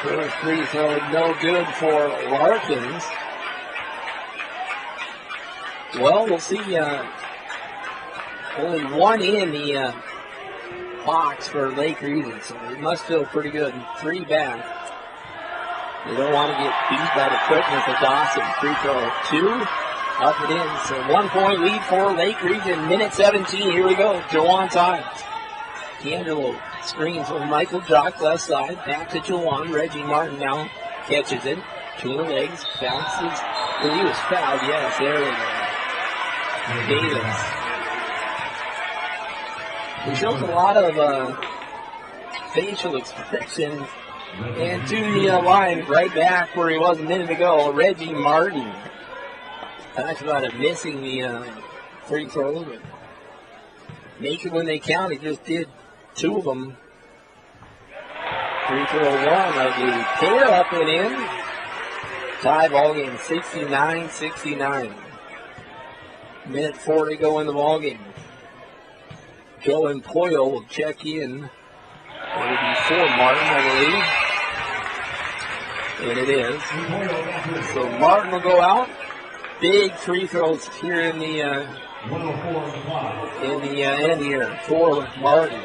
First free throw, no good for Larkins. Well, we'll see only one in the box for Lake Region, so it must feel pretty good. 3 back. They don't want to get beat by the quickness of Dawson. Free throw 2, up and in. So 1 point lead for Lake Region. Minute 17. Here we go. Jawan time. D'Angelo screens with Michael Jock left side. Back to Jawan. Reggie Martin now catches it. Between the legs. Bounces. Well, he was fouled. Yes, there we go. Davis. He shows a lot of facial expression. And to the line, right back where he was a minute ago, Reggie Martin. Talks about it missing the free throw, but make it when they count. He just did 2 of them. Free throw 1 of the pair up and in. Tie ball game, 69-69. Minute 4 to go in the ball game. Joe and Poyle will check in. It will be for Martin, I believe. And it is. So Martin will go out. Big free throws here in the end here for Martin.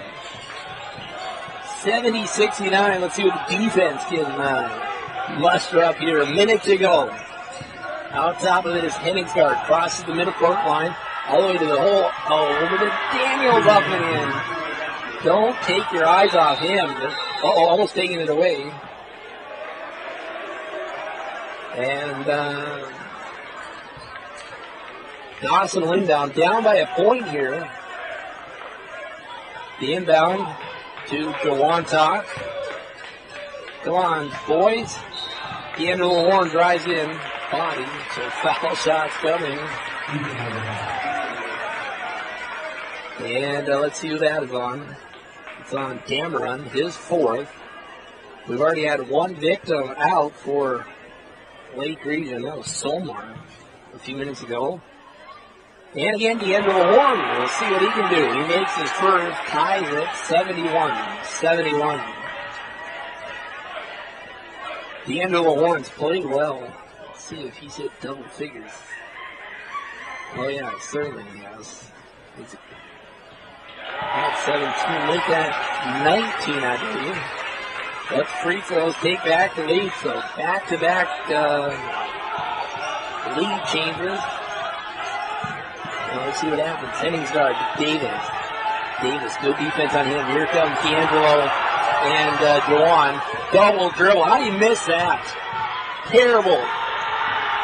70-69. Let's see what the defense can muster up here. A minute to go. Out top of it is Henningsgaard. Crosses the middle court line. All the way to the hole. Oh, over to Daniels up and in. Don't take your eyes off him. almost taking it away. And Dawson will inbound, down by a point here. The inbound to Jawan Talk. Come on, boys. The end of the horn drives in. Body, so foul shots coming. And let's see who that is on. It's on Cameron, his fourth. We've already had one victim out for Lake Region. That was Solmar a few minutes ago. And again, the end of the horn. We'll see what he can do. He makes his first, ties it 71. The end of the horn's played well. Let's see if he's hit double figures. Oh yeah, certainly he has. He's at 17, make that 19, I believe. But free throws take back the lead, so back-to-back lead changers. Let's see what happens. Hennings guard, Davis. Good defense on him. Here comes D'Angelo and Jawan. Double dribble. How do you miss that? Terrible.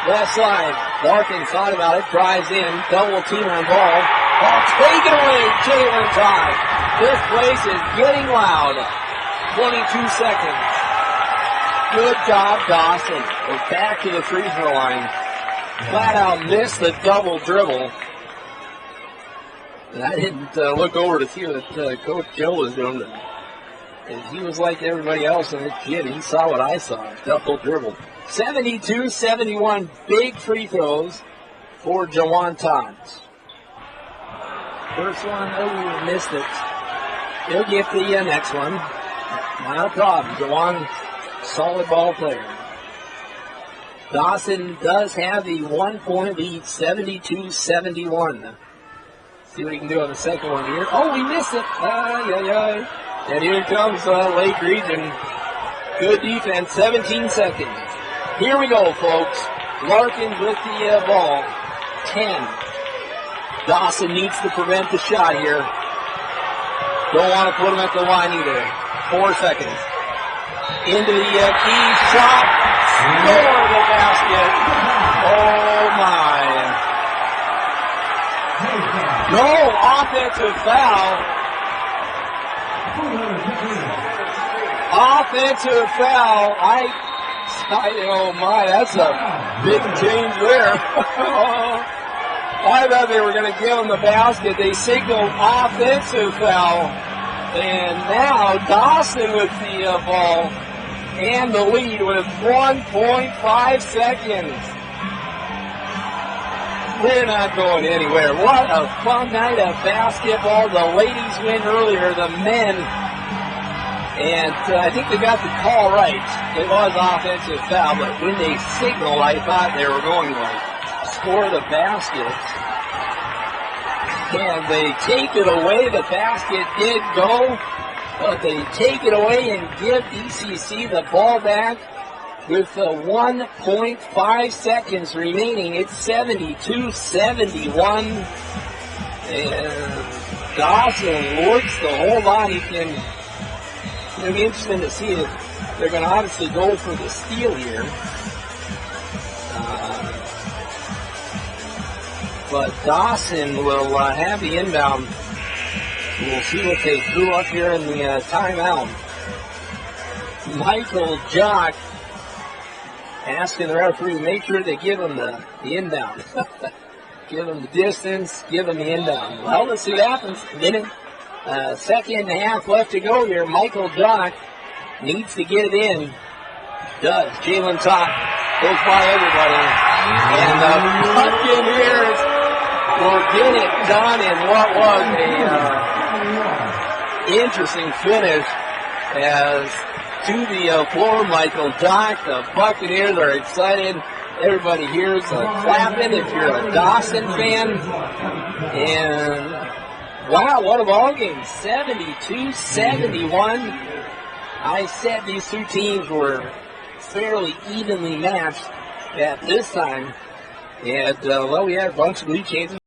Left side. Larkin thought about it. Drives in. Double team on ball. Oh, take it away, Jalen Todd. This place is getting loud. 22 seconds. Good job, Dawson. We're back to the free throw line. Flat out missed the double dribble. And I didn't look over to see what Coach Joe was doing. And he was like everybody else in the kid. He saw what I saw. Double dribble. 72-71. Big free throws for Jawan Todd. First one, oh, missed it. He'll get the next one. Not a problem. Jawan, solid ball player. Dawson does have the 1-point lead, 72-71. See what he can do on the second one here. Oh, we missed it. And here comes Lake Region. Good defense, 17 seconds. Here we go, folks. Larkin with the ball. 10. Dawson needs to prevent the shot here. Don't want to put him at the line either. 4 seconds. Into the key shot. Score the basket. Oh, my. No offensive foul. Offensive foul. Oh, my, that's a big change there. I thought they were going to give him the basket. They signaled offensive foul. And now Dawson with the ball and the lead with 1.5 seconds. We're not going anywhere. What a fun night of basketball. The ladies win earlier, the men. And I think they got the call right. It was offensive foul, but when they signaled, I thought they were going to score the basket. And they take it away. The basket did go, but they take it away and give DCC the ball back with 1.5 seconds remaining. It's 72-71. And Dawson works the whole lot. It'll be interesting to see if they're going to obviously go for the steal here. But Dawson will have the inbound. We'll see what they threw up here in the timeout. Michael Jock asking the referee to make sure they give him the inbound. Give him the distance, give him the inbound. Well, let's see what happens. Second and a half left to go here. Michael Jock needs to get it in. Does. Jalen Todd goes by everybody. And the Buccaneers will get it done in what was a interesting finish as to the floor. Michael Jock. The Buccaneers are excited. Everybody here's clapping if you're a Dawson fan. And wow, what a ball game. 72-71. I said these two teams were fairly evenly matched at this time. And, well, we had a bunch of lead changes.